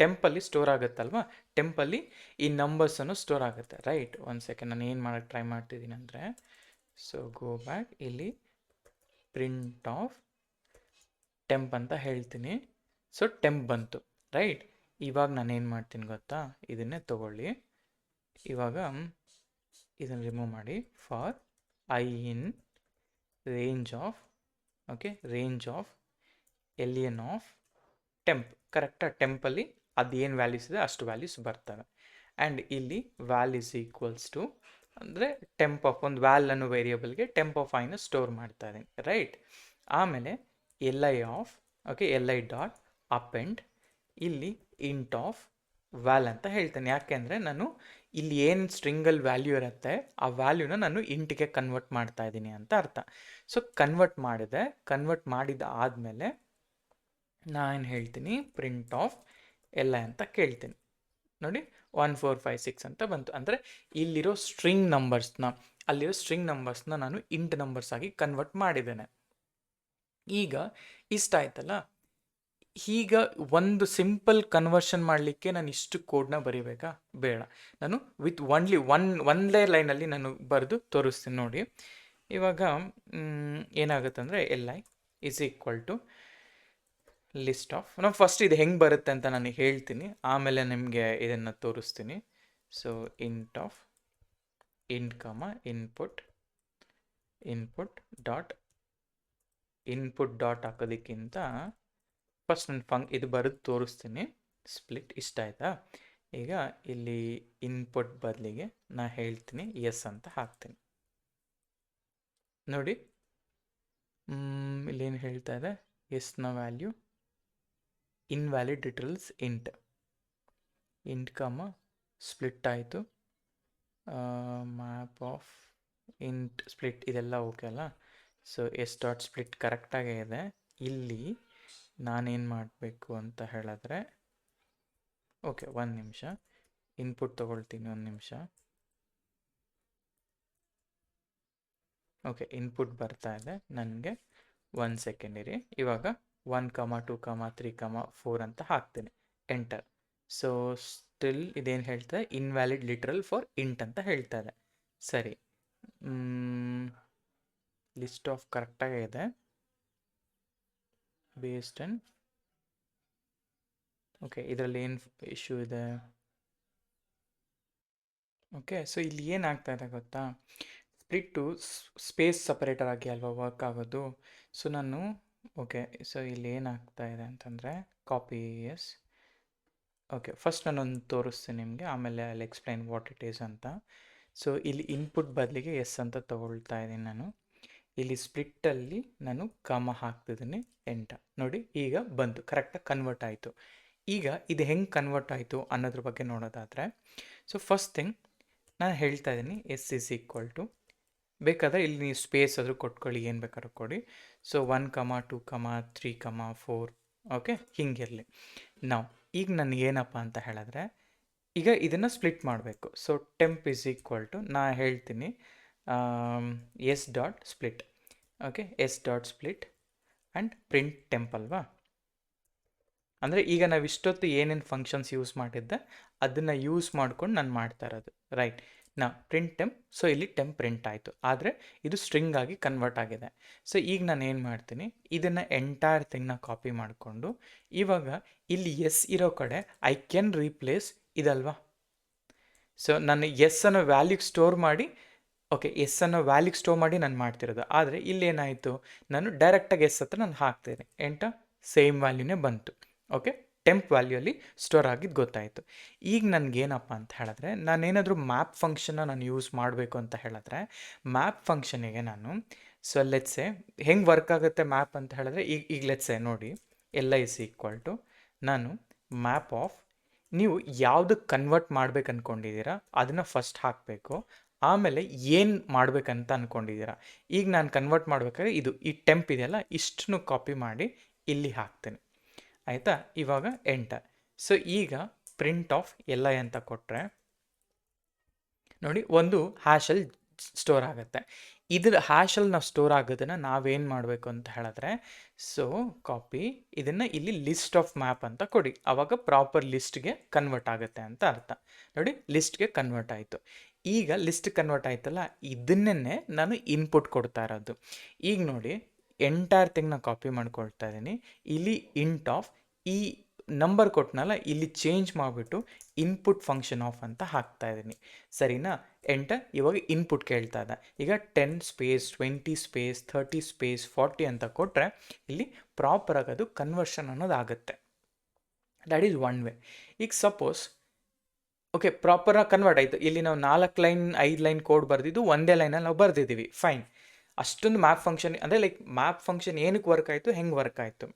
[SPEAKER 1] ಟೆಂಪಲ್ಲಿ ಸ್ಟೋರ್ ಆಗುತ್ತಲ್ವಾ, ಟೆಂಪಲ್ಲಿ ಈ ನಂಬರ್ಸನ್ನು ಸ್ಟೋರ್ ಆಗುತ್ತೆ, ರೈಟ್. 1 ಸೆಕೆಂಡ್, ನಾನು ಏನು ಮಾಡೋಕ್ಕೆ ಟ್ರೈ ಮಾಡ್ತಿದ್ದೀನಿ ಅಂದರೆ, ಸೊ ಗೋ ಬ್ಯಾಕ್, ಇಲ್ಲಿ ಪ್ರಿಂಟ್ ಆಫ್ ಟೆಂಪ್ ಅಂತ ಹೇಳ್ತೀನಿ. ಸೊ ಟೆಂಪ್ ಬಂತು, ರೈಟ್. ಇವಾಗ ನಾನು ಏನು ಮಾಡ್ತೀನಿ ಗೊತ್ತಾ, ಇದನ್ನೇ ತಗೊಳ್ಳಿ, ಇವಾಗ ಇದನ್ನು ರಿಮೂವ್ ಮಾಡಿ. For I in range of, okay, range of len of temp, ಕರೆಕ್ಟಾಗಿ ಟೆಂಪಲ್ಲಿ ಅದು ಏನು ವ್ಯಾಲ್ಯೂಸ್ ಇದೆ ಅಷ್ಟು ವ್ಯಾಲ್ಯೂಸ್ ಬರ್ತವೆ. ಆ್ಯಂಡ್ ಇಲ್ಲಿ ವ್ಯಾಲ್ ಇಸ್ ಈಕ್ವಲ್ಸ್ ಟು, ಅಂದರೆ ಟೆಂಪ್ ಆಫ್ ಒಂದು ವ್ಯಾಲ್ ಅನ್ನೋ ವೇರಿಯಬಲ್ಗೆ ಟೆಂಪ್ ಆಫ್ ಐನ ಸ್ಟೋರ್ ಮಾಡ್ತಾ ಇದ್ದೀನಿ, ರೈಟ್. ಆಮೇಲೆ L I of, okay, L I dot append, ಇಲ್ಲಿ ಇಂಟ್ ಆಫ್ ವ್ಯಾಲ್ ಅಂತ ಹೇಳ್ತೇನೆ. ಯಾಕೆ ಅಂದರೆ ನಾನು ಇಲ್ಲಿ ಏನು ಸ್ಟ್ರಿಂಗಲ್ಲಿ ವ್ಯಾಲ್ಯೂ ಇರುತ್ತೆ ಆ ವ್ಯಾಲ್ಯೂನ ನಾನು ಇಂಟಿಗೆ ಕನ್ವರ್ಟ್ ಮಾಡ್ತಾ ಇದ್ದೀನಿ ಅಂತ ಅರ್ಥ. ಸೊ ಕನ್ವರ್ಟ್ ಮಾಡಿದ ಆದಮೇಲೆ ನಾನು ಹೇಳ್ತೀನಿ ಪ್ರಿಂಟ್ ಆಫ್ ಎಲ್ಲ ಅಂತ ಕೇಳ್ತೀನಿ. ನೋಡಿ 1 4 5 6 ಅಂತ ಬಂತು. ಅಂದರೆ ಇಲ್ಲಿರೋ ಸ್ಟ್ರಿಂಗ್ ನಂಬರ್ಸ್ನ ನಾನು ಇಂಟ್ ನಂಬರ್ಸ್ ಆಗಿ ಕನ್ವರ್ಟ್ ಮಾಡಿದ್ದೇನೆ. ಈಗ ಇಷ್ಟ ಆಯ್ತಲ್ಲ, ಈಗ ಒಂದು ಸಿಂಪಲ್ ಕನ್ವರ್ಷನ್ ಮಾಡಲಿಕ್ಕೆ ನಾನು ಇಷ್ಟು ಕೋಡ್ನ ಬರೀಬೇಕಾ? ಬೇಡ. ನಾನು ವಿತ್ ಒನ್ಲಿ ಒಂದೇ ಲೈನಲ್ಲಿ ನಾನು ಬರೆದು ತೋರಿಸ್ತೀನಿ ನೋಡಿ. ಇವಾಗ ಏನಾಗುತ್ತೆ ಅಂದರೆ L I is equal to list of, ನಾವು ಫಸ್ಟ್ ಇದು ಹೆಂಗೆ ಬರುತ್ತೆ ಅಂತ ನಾನು ಹೇಳ್ತೀನಿ, ಆಮೇಲೆ ನಿಮಗೆ ಇದನ್ನು ತೋರಿಸ್ತೀನಿ. ಸೊ ಇಂಟ್ ಆಫ್ ಇಂಟ್ ಕಾಮ ಇನ್ಪುಟ್ ಡಾಟ್ ಹಾಕೋದಕ್ಕಿಂತ ಫಸ್ಟ್ ನಾನು ಇದು ಬರೆದು ತೋರಿಸ್ತೀನಿ. ಸ್ಪ್ಲಿಟ್ ಇಷ್ಟ ಆಯಿತಾ? ಈಗ ಇಲ್ಲಿ ಇನ್ಪುಟ್ ಬದಲಿಗೆ ನಾನು ಹೇಳ್ತೀನಿ ಎಸ್ ಅಂತ ಹಾಕ್ತೀನಿ. ನೋಡಿ ಇಲ್ಲೇನು ಹೇಳ್ತಾ ಇದೆ, ಎಸ್ನ ವ್ಯಾಲ್ಯೂ ಇನ್ವ್ಯಾಲಿಡ್ ಲಿಟರಲ್ಸ್ ಇಂಟ್ ಕಾಮ ಸ್ಪ್ಲಿಟ್ ಆಯಿತು, ಮ್ಯಾಪ್ ಆಫ್ ಇಂಟ್ ಸ್ಪ್ಲಿಟ್ ಇದೆಲ್ಲ ಓಕೆ ಅಲ್ಲ. ಸೊ ಎಸ್ ಡಾಟ್ ಸ್ಪ್ಲಿಟ್ ಕರೆಕ್ಟಾಗೇ ಇದೆ. ಇಲ್ಲಿ ನಾನೇನು ಮಾಡಬೇಕು ಅಂತ ಹೇಳಿದ್ರೆ, ಓಕೆ 1 ನಿಮಿಷ ಇನ್ಪುಟ್ ತೊಗೊಳ್ತೀನಿ, 1 ನಿಮಿಷ. ಓಕೆ ಇನ್ಪುಟ್ ಬರ್ತಾ ಇದೆ ನನಗೆ, 1 ಸೆಕೆಂಡ್ ಇರಿ. ಇವಾಗ 1 2 3 4 ಅಂತ ಹಾಕ್ತೀನಿ, ಎಂಟರ್. ಸೊ ಸ್ಟಿಲ್ ಇದೇನು ಹೇಳ್ತಾ ಇದೆ, ಇನ್ವ್ಯಾಲಿಡ್ ಲಿಟ್ರಲ್ ಫಾರ್ ಇಂಟ್ ಅಂತ ಹೇಳ್ತಾ ಇದೆ. ಸರಿ, ಲಿಸ್ಟ್ ಆಫ್ ಕರೆಕ್ಟಾಗೇ ಇದೆ ಬೇಸ್ಡ್ ಆನ್, ಓಕೆ ಇದರಲ್ಲಿ ಏನು ಇಶ್ಯೂ ಇದೆ? ಓಕೆ, ಸೊ ಇಲ್ಲಿ ಏನಾಗ್ತಾ ಇದೆ ಗೊತ್ತಾ, ಸ್ಪ್ಲಿಟ್ಟು ಸ್ಪೇಸ್ ಸಪರೇಟರ್ ಆಗಿ ಅಲ್ವಾ ವರ್ಕ್ ಆಗೋದು. ಸೊ ನಾನು ಓಕೆ, ಸೊ ಇಲ್ಲಿ ಏನಾಗ್ತಾ ಇದೆ ಅಂತಂದರೆ ಕಾಪಿ ಎಸ್, ಓಕೆ ಫಸ್ಟ್ ನಾನೊಂದು ತೋರಿಸ್ತೀನಿ ನಿಮಗೆ, ಆಮೇಲೆ ಅಲ್ಲಿ ಎಕ್ಸ್ಪ್ಲೈನ್ ವಾಟ್ ಇಟ್ ಈಸ್ ಅಂತ. ಸೊ ಇಲ್ಲಿ ಇನ್ಪುಟ್ ಬದಲಿಗೆ ಎಸ್ ಅಂತ ತಗೊಳ್ತಾ ಇದ್ದೀನಿ ನಾನು. ಇಲ್ಲಿ ಸ್ಪ್ಲಿಟ್ಟಲ್ಲಿ ನಾನು ಕಾಮ ಹಾಕ್ತಿದ್ದೀನಿ, ಎಂಟರ್. ನೋಡಿ ಈಗ ಬಂತು, ಕರೆಕ್ಟಾಗಿ ಕನ್ವರ್ಟ್ ಆಯಿತು. ಈಗ ಇದು ಹೆಂಗೆ ಕನ್ವರ್ಟ್ ಆಯಿತು ಅನ್ನೋದ್ರ ಬಗ್ಗೆ ನೋಡೋದಾದರೆ, ಸೊ ಫಸ್ಟ್ ಥಿಂಗ್ ನಾನು ಹೇಳ್ತಾ ಇದ್ದೀನಿ ಎಸ್ ಇಸ್ ಈಕ್ವಲ್ ಟು, ಬೇಕಾದರೆ ಇಲ್ಲಿ ನೀವು ಸ್ಪೇಸ್ ಆದರೂ ಕೊಟ್ಕೊಳ್ಳಿ, ಏನು ಬೇಕಾದ್ರೂ ಕೊಡಿ. ಸೊ 1, 2, 3, 4, ಓಕೆ, ಹಿಂಗಿರಲಿ. ನಾವು ಈಗ ನನಗೇನಪ್ಪ ಅಂತ ಹೇಳಿದ್ರೆ, ಈಗ ಇದನ್ನು ಸ್ಪ್ಲಿಟ್ ಮಾಡಬೇಕು. So temp is equal to, ನಾ ಹೇಳ್ತೀನಿ S dot split, okay, S dot split and print temp ಅಲ್ವಾ. ಅಂದರೆ ಈಗ ನಾವು ಇಷ್ಟೊತ್ತು ಏನೇನು ಫಂಕ್ಷನ್ಸ್ ಯೂಸ್ ಮಾಡಿದ್ದೆ ಅದನ್ನು ಯೂಸ್ ಮಾಡ್ಕೊಂಡು ನಾನು ಮಾಡ್ತಾ ಇರೋದು, ರೈಟ್. ನಾ ಪ್ರಿಂಟ್ ಟೆಂಪ್, ಸೊ ಇಲ್ಲಿ ಟೆಂಪ್ ಪ್ರಿಂಟ್ ಆಯಿತು, ಆದರೆ ಇದು ಸ್ಟ್ರಿಂಗ್ ಆಗಿ ಕನ್ವರ್ಟ್ ಆಗಿದೆ. ಸೊ ಈಗ ನಾನು ಏನು ಮಾಡ್ತೀನಿ, ಇದನ್ನು ಎಂಟೈರ್ ಥಿಂಗ್ನ ಕಾಪಿ ಮಾಡಿಕೊಂಡು ಇವಾಗ ಇಲ್ಲಿ ಎಸ್ ಇರೋ ಕಡೆ ಐ ಕ್ಯಾನ್ ರೀಪ್ಲೇಸ್ ಇದಲ್ವಾ. ಸೊ ನಾನು ಎಸ್ ಅನ್ನೋ ವ್ಯಾಲ್ಯೂಗೆ ಸ್ಟೋರ್ ಮಾಡಿ, ಓಕೆ, ಎಸ್ ಅನ್ನೋ ವ್ಯಾಲ್ಯೂಗೆ ಸ್ಟೋರ್ ಮಾಡಿ ನಾನು ಮಾಡ್ತಿರೋದು. ಆದರೆ ಇಲ್ಲೇನಾಯಿತು, ನಾನು ಡೈರೆಕ್ಟಾಗಿ ಎಸ್ ಹತ್ರ ನಾನು ಹಾಕ್ತೇನೆ, ಸೇಮ್ ವ್ಯಾಲ್ಯೂನೇ ಬಂತು. ಓಕೆ, ಟೆಂಪ್ ವ್ಯಾಲ್ಯೂಲಿ ಸ್ಟೋರ್ ಆಗಿದ್ದು ಗೊತ್ತಾಯಿತು. ಈಗ ನನಗೇನಪ್ಪ ಅಂತ ಹೇಳಿದ್ರೆ, ನಾನೇನಾದರೂ ಮ್ಯಾಪ್ ಫಂಕ್ಷನ್ನ ನಾನು ಯೂಸ್ ಮಾಡಬೇಕು ಅಂತ ಹೇಳಿದ್ರೆ, ಮ್ಯಾಪ್ ಫಂಕ್ಷನಿಗೆ ನಾನು, ಸೊ ಲೆಟ್ಸೆ ಹೆಂಗೆ ವರ್ಕ್ ಆಗುತ್ತೆ ಮ್ಯಾಪ್ ಅಂತ ಹೇಳಿದ್ರೆ, ಈಗ ಲೆಟ್ಸೆ ನೋಡಿ, ಎಲ್ಲ ಇಸ್ ಈಕ್ವಲ್ ಟು, ನಾನು ಮ್ಯಾಪ್ ಆಫ್, ನೀವು ಯಾವುದಕ್ಕೆ ಕನ್ವರ್ಟ್ ಮಾಡ್ಬೇಕು ಅಂದ್ಕೊಂಡಿದ್ದೀರಾ ಅದನ್ನು ಫಸ್ಟ್ ಹಾಕಬೇಕು, ಆಮೇಲೆ ಏನು ಮಾಡ್ಬೇಕಂತ ಅಂದ್ಕೊಂಡಿದ್ದೀರಾ. ಈಗ ನಾನು ಕನ್ವರ್ಟ್ ಮಾಡಬೇಕಾದ್ರೆ ಇದು ಈ ಟೆಂಪ್ ಇದೆಯಲ್ಲ ಇಷ್ಟನ್ನು ಕಾಪಿ ಮಾಡಿ ಇಲ್ಲಿ ಹಾಕ್ತೇನೆ, ಆಯಿತಾ. ಇವಾಗ ಎಂಟರ್. ಸೊ ಈಗ ಪ್ರಿಂಟ್ ಆಫ್ ಎಲ್ಲ ಅಂತ ಕೊಟ್ಟರೆ ನೋಡಿ ಒಂದು ಹ್ಯಾಶಲ್ಲಿ ಸ್ಟೋರ್ ಆಗುತ್ತೆ. ಇದ್ರ ಹ್ಯಾಶಲ್ಲಿ ನಾವು ಸ್ಟೋರ್ ಆಗೋದನ್ನು ನಾವೇನು ಮಾಡಬೇಕು ಅಂತ ಹೇಳಿದ್ರೆ, ಸೊ ಕಾಪಿ ಇದನ್ನು ಇಲ್ಲಿ ಲಿಸ್ಟ್ ಆಫ್ ಮ್ಯಾಪ್ ಅಂತ ಕೊಡಿ, ಆವಾಗ ಪ್ರಾಪರ್ ಲಿಸ್ಟ್ಗೆ ಕನ್ವರ್ಟ್ ಆಗುತ್ತೆ ಅಂತ ಅರ್ಥ. ನೋಡಿ ಲಿಸ್ಟ್ಗೆ ಕನ್ವರ್ಟ್ ಆಯಿತು. ಈಗ ಲಿಸ್ಟ್ ಕನ್ವರ್ಟ್ ಆಯ್ತಲ್ಲ, ಇದನ್ನೇ ನಾನು ಇನ್ಪುಟ್ ಕೊಡ್ತಾ ಇರೋದು. ಈಗ ನೋಡಿ ಎಂಟೈರ್ ಥಿಂಗ್ನ ಕಾಪಿ ಮಾಡ್ಕೊಳ್ತಾ ಇದ್ದೀನಿ, ಇಲ್ಲಿ ಇಂಟ್ ಆಫ್ ಈ ನಂಬರ್ ಕೊಟ್ಟನಲ್ಲ ಇಲ್ಲಿ ಚೇಂಜ್ ಮಾಡಿಬಿಟ್ಟು ಇನ್ಪುಟ್ ಫಂಕ್ಷನ್ ಆಫ್ ಅಂತ ಹಾಕ್ತಾ ಇದ್ದೀನಿ, ಸರಿನಾ. ಎಂಟರ್. ಇವಾಗ ಇನ್ಪುಟ್ ಕೇಳ್ತಾ ಇದೆ. ಈಗ 10 ಸ್ಪೇಸ್ 20 ಸ್ಪೇಸ್ 30 ಸ್ಪೇಸ್ 40 ಅಂತ ಕೊಟ್ಟರೆ ಇಲ್ಲಿ ಪ್ರಾಪರಾಗಿ ಅದು ಕನ್ವರ್ಷನ್ ಅನ್ನೋದು ಆಗುತ್ತೆ. That is one way. ಈಗ ಸಪೋಸ್ ಓಕೆ ಪ್ರಾಪರಾಗಿ ಕನ್ವರ್ಟ್ ಆಯಿತು, ಇಲ್ಲಿ ನಾವು 4 ಲೈನ್ 5 ಲೈನ್ ಕೋಡ್ ಬರೆದಿದ್ದು ಒಂದೇ ಲೈನಲ್ಲಿ ನಾವು ಬರೆದಿದ್ದೀವಿ, ಫೈನ್. ಅಷ್ಟೊಂದು ಮ್ಯಾಪ್ ಫಂಕ್ಷನ್ ಅಂದರೆ ಲೈಕ್ ಮ್ಯಾಪ್ ಫಂಕ್ಷನ್ ಏನಕ್ಕೆ ವರ್ಕ್ ಆಯಿತು, ಹೆಂಗೆ ವರ್ಕ್ ಆಯಿತು.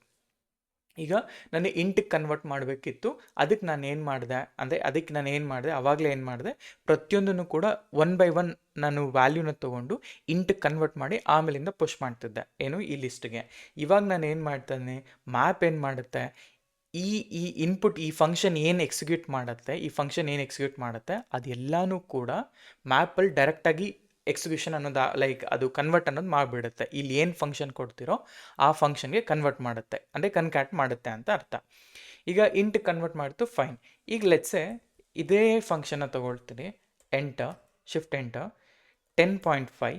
[SPEAKER 1] ಈಗ ನಾನು ಇಂಟಿಗೆ ಕನ್ವರ್ಟ್ ಮಾಡಬೇಕಿತ್ತು, ಅದಕ್ಕೆ ನಾನು ಏನು ಮಾಡಿದೆ ಅಂದರೆ ಆವಾಗಲೇ ಏನು ಮಾಡಿದೆ, ಪ್ರತಿಯೊಂದನ್ನು ಕೂಡ 1 by 1 ನಾನು ವ್ಯಾಲ್ಯೂನ ತೊಗೊಂಡು ಇಂಟಿಗೆ ಕನ್ವರ್ಟ್ ಮಾಡಿ ಆಮೇಲಿಂದ ಪುಷ್ ಮಾಡ್ತಿದ್ದೆ ಏನು ಈ ಲಿಸ್ಟ್ಗೆ. ಇವಾಗ ನಾನು ಏನು ಮಾಡ್ತಾನೆ, ಮ್ಯಾಪ್ ಏನು ಮಾಡುತ್ತೆ, ಈ ಇನ್ಪುಟ್ ಈ ಫಂಕ್ಷನ್ ಏನು ಎಕ್ಸಿಕ್ಯೂಟ್ ಮಾಡುತ್ತೆ ಅದೆಲ್ಲನೂ ಕೂಡ ಮ್ಯಾಪಲ್ಲಿ ಡೈರೆಕ್ಟಾಗಿ ಎಕ್ಸಿಕ್ಯೂಷನ್ ಅನ್ನೋದು ಲೈಕ್ ಅದು ಕನ್ವರ್ಟ್ ಅನ್ನೋದು ಮಾಡಿಬಿಡುತ್ತೆ. ಇಲ್ಲಿ ಏನು ಫಂಕ್ಷನ್ ಕೊಡ್ತಿರೋ ಆ ಫಂಕ್ಷನ್ಗೆ ಕನ್ವರ್ಟ್ ಮಾಡುತ್ತೆ, ಅಂದರೆ ಕನ್ಕ್ಯಾಟ್ ಮಾಡುತ್ತೆ ಅಂತ ಅರ್ಥ. ಈಗ ಇಂಟ್ ಕನ್ವರ್ಟ್ ಮಾಡ್ತು, ಫೈನ್. ಈಗ ಲೆಟ್ಸೆ ಇದೇ ಫಂಕ್ಷನ್ನ ತೊಗೊಳ್ತೀನಿ, ಎಂಟರ್, ಶಿಫ್ಟ್ ಎಂಟರ್, 10.5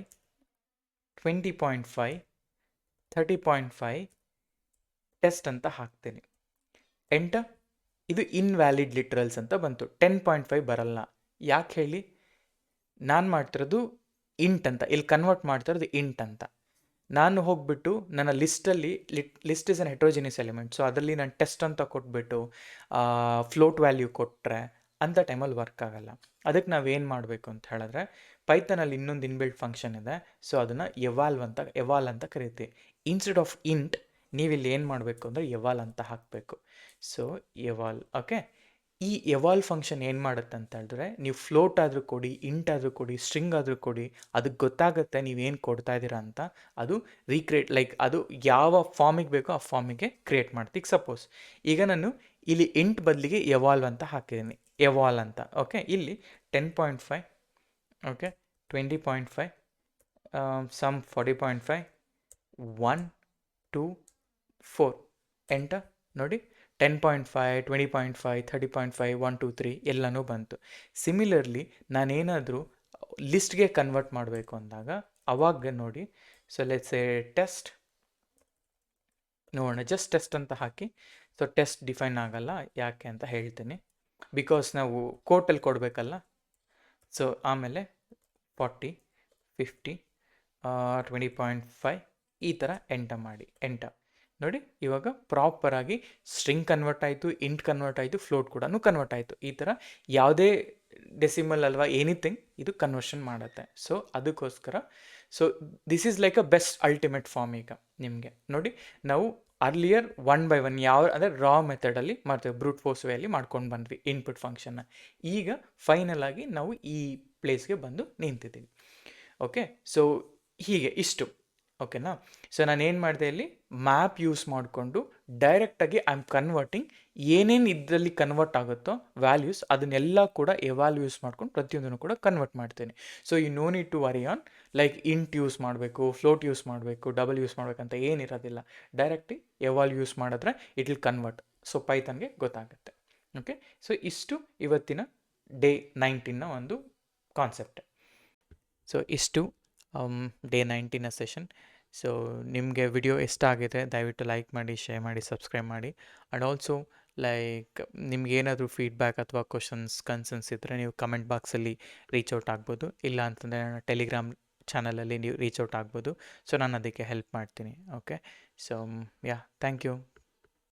[SPEAKER 1] 20.5 30.5 ಟೆಸ್ಟ್ ಅಂತ ಹಾಕ್ತೀನಿ, ಎಂಟರ್. ಇದು ಇನ್ವ್ಯಾಲಿಡ್ ಲಿಟ್ರಲ್ಸ್ ಅಂತ ಬಂತು, 10.5 ಬರಲ್ಲ. ಯಾಕೆ ಹೇಳಿ, ನಾನು ಮಾಡ್ತಿರೋದು ಇಂಟ್ ಅಂತ, ಇಲ್ಲಿ ಕನ್ವರ್ಟ್ ಮಾಡ್ತಿರೋದು ಇಂಟ್ ಅಂತ. ನಾನು ಹೋಗ್ಬಿಟ್ಟು ನನ್ನ ಲಿಸ್ಟಲ್ಲಿ list is an heterogeneous element, so ಅದರಲ್ಲಿ ನಾನು ಟೆಸ್ಟ್ ಅಂತ ಕೊಟ್ಬಿಟ್ಟು ಫ್ಲೋಟ್ ವ್ಯಾಲ್ಯೂ ಕೊಟ್ಟರೆ ಅಂಥ ಟೈಮಲ್ಲಿ ವರ್ಕ್ ಆಗೋಲ್ಲ. ಅದಕ್ಕೆ ನಾವೇನು ಮಾಡಬೇಕು ಅಂತ ಹೇಳಿದ್ರೆ, ಪೈಥಾನಲ್ಲಿ ಇನ್ನೊಂದು ಇನ್ಬಿಲ್ಟ್ ಫಂಕ್ಷನ್ ಇದೆ, ಸೊ ಅದನ್ನು ಎವಾಲ್ ಅಂತ ಕರಿತೀವಿ. ಇನ್ಸ್ಟೆಡ್ ಆಫ್ ಇಂಟ್ ನೀವಿಲ್ಲಿ ಏನು ಮಾಡಬೇಕು ಅಂದರೆ ಎವಾಲ್ ಅಂತ ಹಾಕಬೇಕು. So eval, okay. ಈ ಎವಾಲ್ ಫಂಕ್ಷನ್ ಏನು ಮಾಡುತ್ತೆ ಅಂತ ಹೇಳಿದ್ರೆ, ನೀವು ಫ್ಲೋಟ್ ಆದರೂ ಕೊಡಿ, ಇಂಟ್ ಆದರೂ ಕೊಡಿ, ಸ್ಟ್ರಿಂಗ್ ಆದರೂ ಕೊಡಿ, ಅದಕ್ಕೆ ಗೊತ್ತಾಗುತ್ತೆ ನೀವೇನು ಕೊಡ್ತಾ ಇದ್ದೀರಾ ಅಂತ. ಅದು ರೀಕ್ರಿಯೇಟ್ ಲೈಕ್ ಅದು ಯಾವ ಫಾರ್ಮಿಗೆ ಬೇಕೋ ಆ ಫಾರ್ಮಿಗೆ ಕ್ರಿಯೇಟ್ ಮಾಡ್ತೀವಿ. ಸಪೋಸ್ ಈಗ ನಾನು ಇಲ್ಲಿ ಇಂಟ್ ಬದಲಿಗೆ ಎವಾಲ್ವ್ ಅಂತ ಹಾಕಿದ್ದೀನಿ, ಎವಾಲ್ ಅಂತ, ಓಕೆ. ಇಲ್ಲಿ 10.5, ಓಕೆ, 20.5, ಸಮ್ 40.5, 1 2 4 ಎಂಟರ್. ನೋಡಿ 10.5 20.5 30.5 1 2 3 ಎಲ್ಲನೂ ಬಂತು. ಸಿಮಿಲರ್ಲಿ ನಾನೇನಾದರೂ ಲಿಸ್ಟ್ಗೆ ಕನ್ವರ್ಟ್ ಮಾಡಬೇಕು ಅಂದಾಗ ಅವಾಗ ನೋಡಿ, ಸೊ ಲೆಟ್ಸ್ ಸೇ ಟೆಸ್ಟ್ ನೋಡೋಣ, ಜಸ್ಟ್ ಟೆಸ್ಟ್ ಅಂತ ಹಾಕಿ. ಸೊ ಟೆಸ್ಟ್ ಡಿಫೈನ್ ಆಗಲ್ಲ, ಯಾಕೆ ಅಂತ ಹೇಳ್ತೀನಿ, ಬಿಕಾಸ್ ನಾವು ಕೋರ್ಟಲ್ಲಿ ಕೊಡಬೇಕಲ್ಲ. ಸೊ ಆಮೇಲೆ 40 50 20.5 ಈ ಥರ ಎಂಟರ್ ಮಾಡಿ, ಎಂಟರ್. ನೋಡಿ ಇವಾಗ ಪ್ರಾಪರಾಗಿ ಸ್ಟ್ರಿಂಗ್ ಕನ್ವರ್ಟ್ ಆಯಿತು, ಇಂಟ್ ಕನ್ವರ್ಟ್ ಆಯಿತು, ಫ್ಲೋಟ್ ಕೂಡ ಕನ್ವರ್ಟ್ ಆಯಿತು. ಈ ಥರ ಯಾವುದೇ ಡೆಸಿಮಲ್ ಅಲ್ವಾ ಎನಿಥಿಂಗ್ ಇದು ಕನ್ವರ್ಷನ್ ಮಾಡುತ್ತೆ. ಸೊ ಅದಕ್ಕೋಸ್ಕರ so this is like a best ultimate form. ಈಗ ನಿಮಗೆ ನೋಡಿ, ನಾವು ಅರ್ಲಿಯರ್ 1 by 1 ಯಾವ ಅಂದರೆ ರಾ ಮೆಥಡಲ್ಲಿ ಮಾಡ್ತೇವೆ, ಬ್ರೂಟ್ ಫೋರ್ಸ್ ವೇಯಲ್ಲಿ ಮಾಡ್ಕೊಂಡು ಬಂದ್ವಿ ಇನ್ಪುಟ್ ಫಂಕ್ಷನ್ನ. ಈಗ ಫೈನಲ್ ಆಗಿ ನಾವು ಈ ಪ್ಲೇಸ್ಗೆ ಬಂದು ನಿಂತಿದ್ದೀವಿ. ಓಕೆ, ಸೊ ಹೀಗೆ ಇಷ್ಟು ಓಕೆನಾ. ಸೊ ನಾನು ಏನು ಮಾಡಿದೆ, ಇಲ್ಲಿ ಮ್ಯಾಪ್ ಯೂಸ್ ಮಾಡಿಕೊಂಡು ಡೈರೆಕ್ಟಾಗಿ ಐ ಆಮ್ ಕನ್ವರ್ಟಿಂಗ್ ಏನೇನು ಇದರಲ್ಲಿ ಕನ್ವರ್ಟ್ ಆಗುತ್ತೋ ವ್ಯಾಲ್ಯೂಸ್ ಅದನ್ನೆಲ್ಲ ಕೂಡ ಎವಾಲ್ ಯೂಸ್ ಮಾಡ್ಕೊಂಡು ಪ್ರತಿಯೊಂದನ್ನು ಕೂಡ ಕನ್ವರ್ಟ್ ಮಾಡ್ತೇನೆ. So you no need to worry on like int use ಮಾಡಬೇಕು, ಫ್ಲೋಟ್ ಯೂಸ್ ಮಾಡಬೇಕು, ಡಬಲ್ ಯೂಸ್ ಮಾಡಬೇಕಂತ ಏನಿರೋದಿಲ್ಲ. ಡೈರೆಕ್ಟಿ ಎವಾಲ್ ಯೂಸ್ ಮಾಡಿದ್ರೆ ಇಟ್ ವಿಲ್ ಕನ್ವರ್ಟ್. ಸೊ ಪೈಥಾನ್ಗೆ ಗೊತ್ತಾಗುತ್ತೆ. ಓಕೆ, ಸೊ ಇಷ್ಟು ಇವತ್ತಿನ ಡೇ 19ನ ಒಂದು ಕಾನ್ಸೆಪ್ಟ್. ಸೊ ಇಷ್ಟು ಡೇ 19ನ ಸೆಷನ್. ಸೊ ನಿಮಗೆ ವಿಡಿಯೋ ಇಷ್ಟ ಆಗಿದೆ ದಯವಿಟ್ಟು ಲೈಕ್ ಮಾಡಿ, ಶೇರ್ ಮಾಡಿ, ಸಬ್ಸ್ಕ್ರೈಬ್ ಮಾಡಿ. ಆ್ಯಂಡ್ ಆಲ್ಸೋ ಲೈಕ್ ನಿಮ್ಗೇನಾದರೂ ಫೀಡ್ಬ್ಯಾಕ್ ಅಥವಾ ಕ್ವಶನ್ಸ್ ಕನ್ಸರ್ನ್ಸ್ ಇದ್ದರೆ ನೀವು ಕಮೆಂಟ್ ಬಾಕ್ಸಲ್ಲಿ ರೀಚ್ ಔಟ್ ಆಗ್ಬೋದು. ಇಲ್ಲ ಅಂತಂದರೆ ನನ್ನ ಟೆಲಿಗ್ರಾಮ್ ಚಾನಲಲ್ಲಿ ನೀವು ರೀಚ್ ಔಟ್ ಆಗ್ಬೋದು. ಸೊ ನಾನು ಅದಕ್ಕೆ ಹೆಲ್ಪ್ ಮಾಡ್ತೀನಿ. Okay, so yeah, thank you.